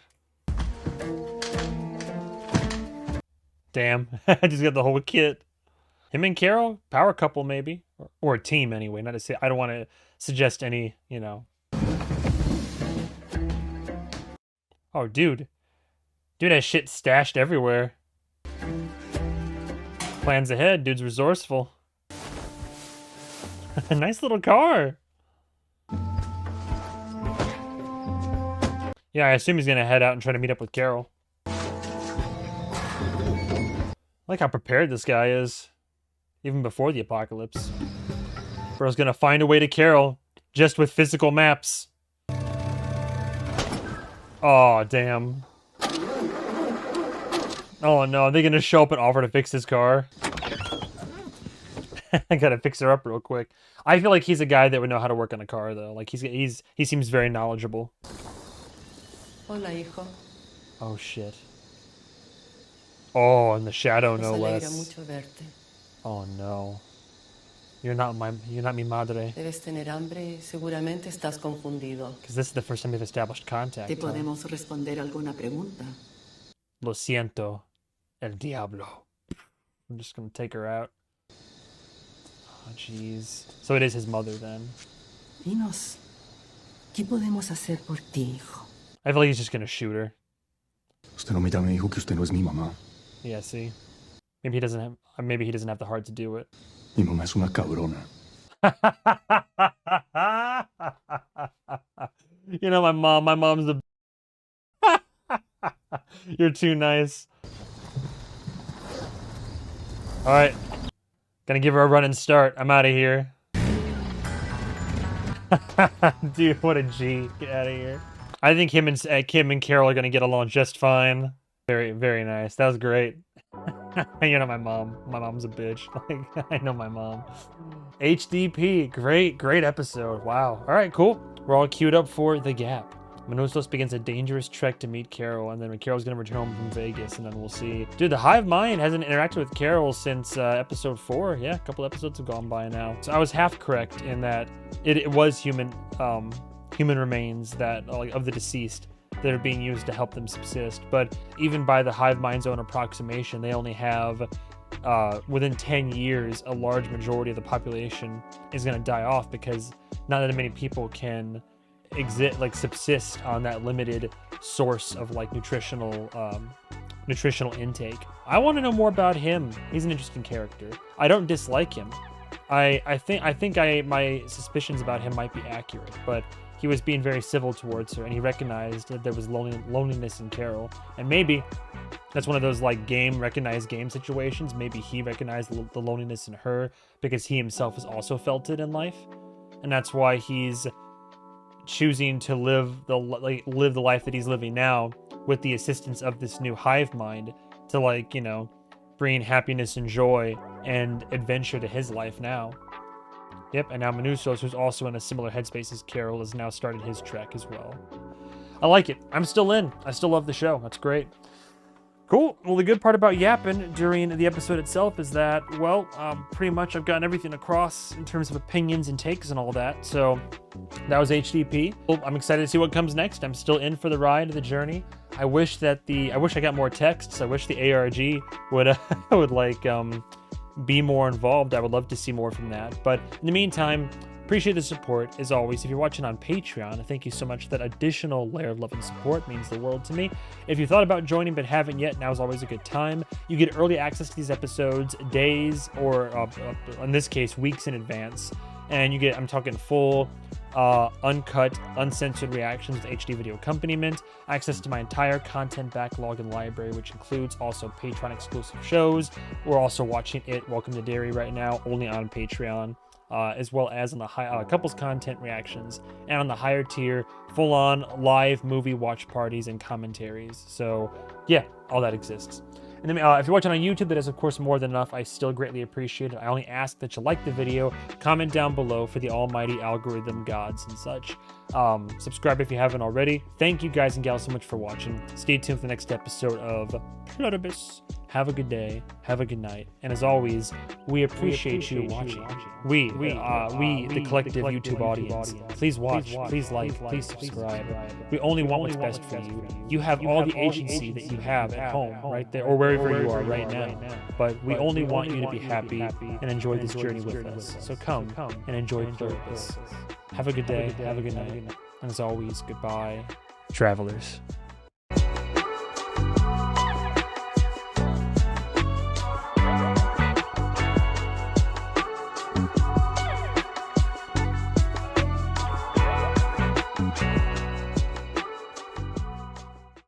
Damn. I just got the whole kit. Him and Carol? Power couple, maybe. Or a team, anyway. Not to say, I don't want to suggest any, you know. Oh, dude. Dude has shit stashed everywhere. Plans ahead. Dude's resourceful. Nice little car. Yeah, I assume he's gonna head out and try to meet up with Carol. I like how prepared this guy is. even before the apocalypse. Bro's gonna find a way to Carol, just with physical maps. Oh, damn. Oh no, are they gonna show up and offer to fix his car? I gotta fix her up real quick. I feel like he's a guy that would know how to work on a car, though. Like, he seems very knowledgeable. Hola, hijo. Oh, shit. Oh, in the shadow, no Nos alegra less. mucho verte. Oh, no. You're not mi madre. Debes tener hambre y seguramente estás confundido. Because this is the first time we've established contact. ¿Te podemos responder alguna pregunta? Lo siento, el diablo. I'm just gonna take her out. Oh, jeez. So it is his mother, then. Dinos, ¿qué podemos hacer por ti, hijo? I feel like he's just gonna shoot her. Usted no me dijo que usted no es mi mamá. Yeah, see? Maybe he doesn't have the heart to do it. Mi mamá es una cabrona. You know, my mom's the... You're too nice. Alright. Gonna give her a running start. I'm out of here. Dude, what a G. Get out of here. I think him and Carol are gonna get along just fine. Very, very nice. That was great. You know my mom. My mom's a bitch. Like, I know my mom. HDP. Great episode. Wow. Alright, cool. We're all queued up for The Gap. Manusos begins a dangerous trek to meet Carol, and then when Carol's gonna return home from Vegas, and then we'll see. Dude, the Hive Mind hasn't interacted with Carol since episode 4. Yeah, a couple episodes have gone by now. So I was half correct in that it was human remains that of the deceased that are being used to help them subsist. But even by the Hive Mind's own approximation, they only have within 10 years, a large majority of the population is gonna die off because not that many people can subsist on that limited source of nutritional intake. I want to know more about him. He's an interesting character. I don't dislike him. I think my suspicions about him might be accurate, but he was being very civil towards her, and he recognized that there was loneliness in Carol, and maybe that's one of those recognized game situations. Maybe he recognized the loneliness in her because he himself has also felt it in life, and that's why he's choosing to live the life that he's living now with the assistance of this new hive mind to bring happiness and joy and adventure to his life now. Yep, and now Manusos, who's also in a similar headspace as Carol, has now started his trek as well. I like it. I'm still in. I still love the show. That's great. Cool. Well, the good part about yapping during the episode itself is that, pretty much I've gotten everything across in terms of opinions and takes and all that. So that was HDP. Well, I'm excited to see what comes next. I'm still in for the ride, the journey. I wish I got more texts. I wish the ARG would be more involved. I would love to see more from that. But in the meantime, appreciate the support as always. If you're watching on Patreon, thank you so much. That additional layer of love and support means the world to me. If you thought about joining but haven't yet, now is always a good time. You get early access to these episodes days or in this case weeks in advance, and you get, I'm talking full uncut, uncensored reactions with HD video accompaniment, access to my entire content backlog and library, which includes also Patreon exclusive shows. We're also watching Welcome to Derry right now, only on Patreon. As well as on the couples content reactions, and on the higher tier, full-on live movie watch parties and commentaries. So yeah, all that exists. And then if you're watching on YouTube, that is of course more than enough. I still greatly appreciate it. I only ask that you like the video, comment down below for the almighty algorithm gods and such. Subscribe if you haven't already. Thank you guys and gals so much for watching. Stay tuned for the next episode of Pluribus. Have a good day, have a good night, and as always, we appreciate you watching. We, the collective YouTube audience. Please watch, please like, please subscribe. We only want what's best for you. You have all the agency that you have at home, right there, or wherever you are right now. But we only want you to be happy and enjoy this journey with us. So come and enjoy Pluribus. Have a good day, have a good night, and as always, goodbye, travelers.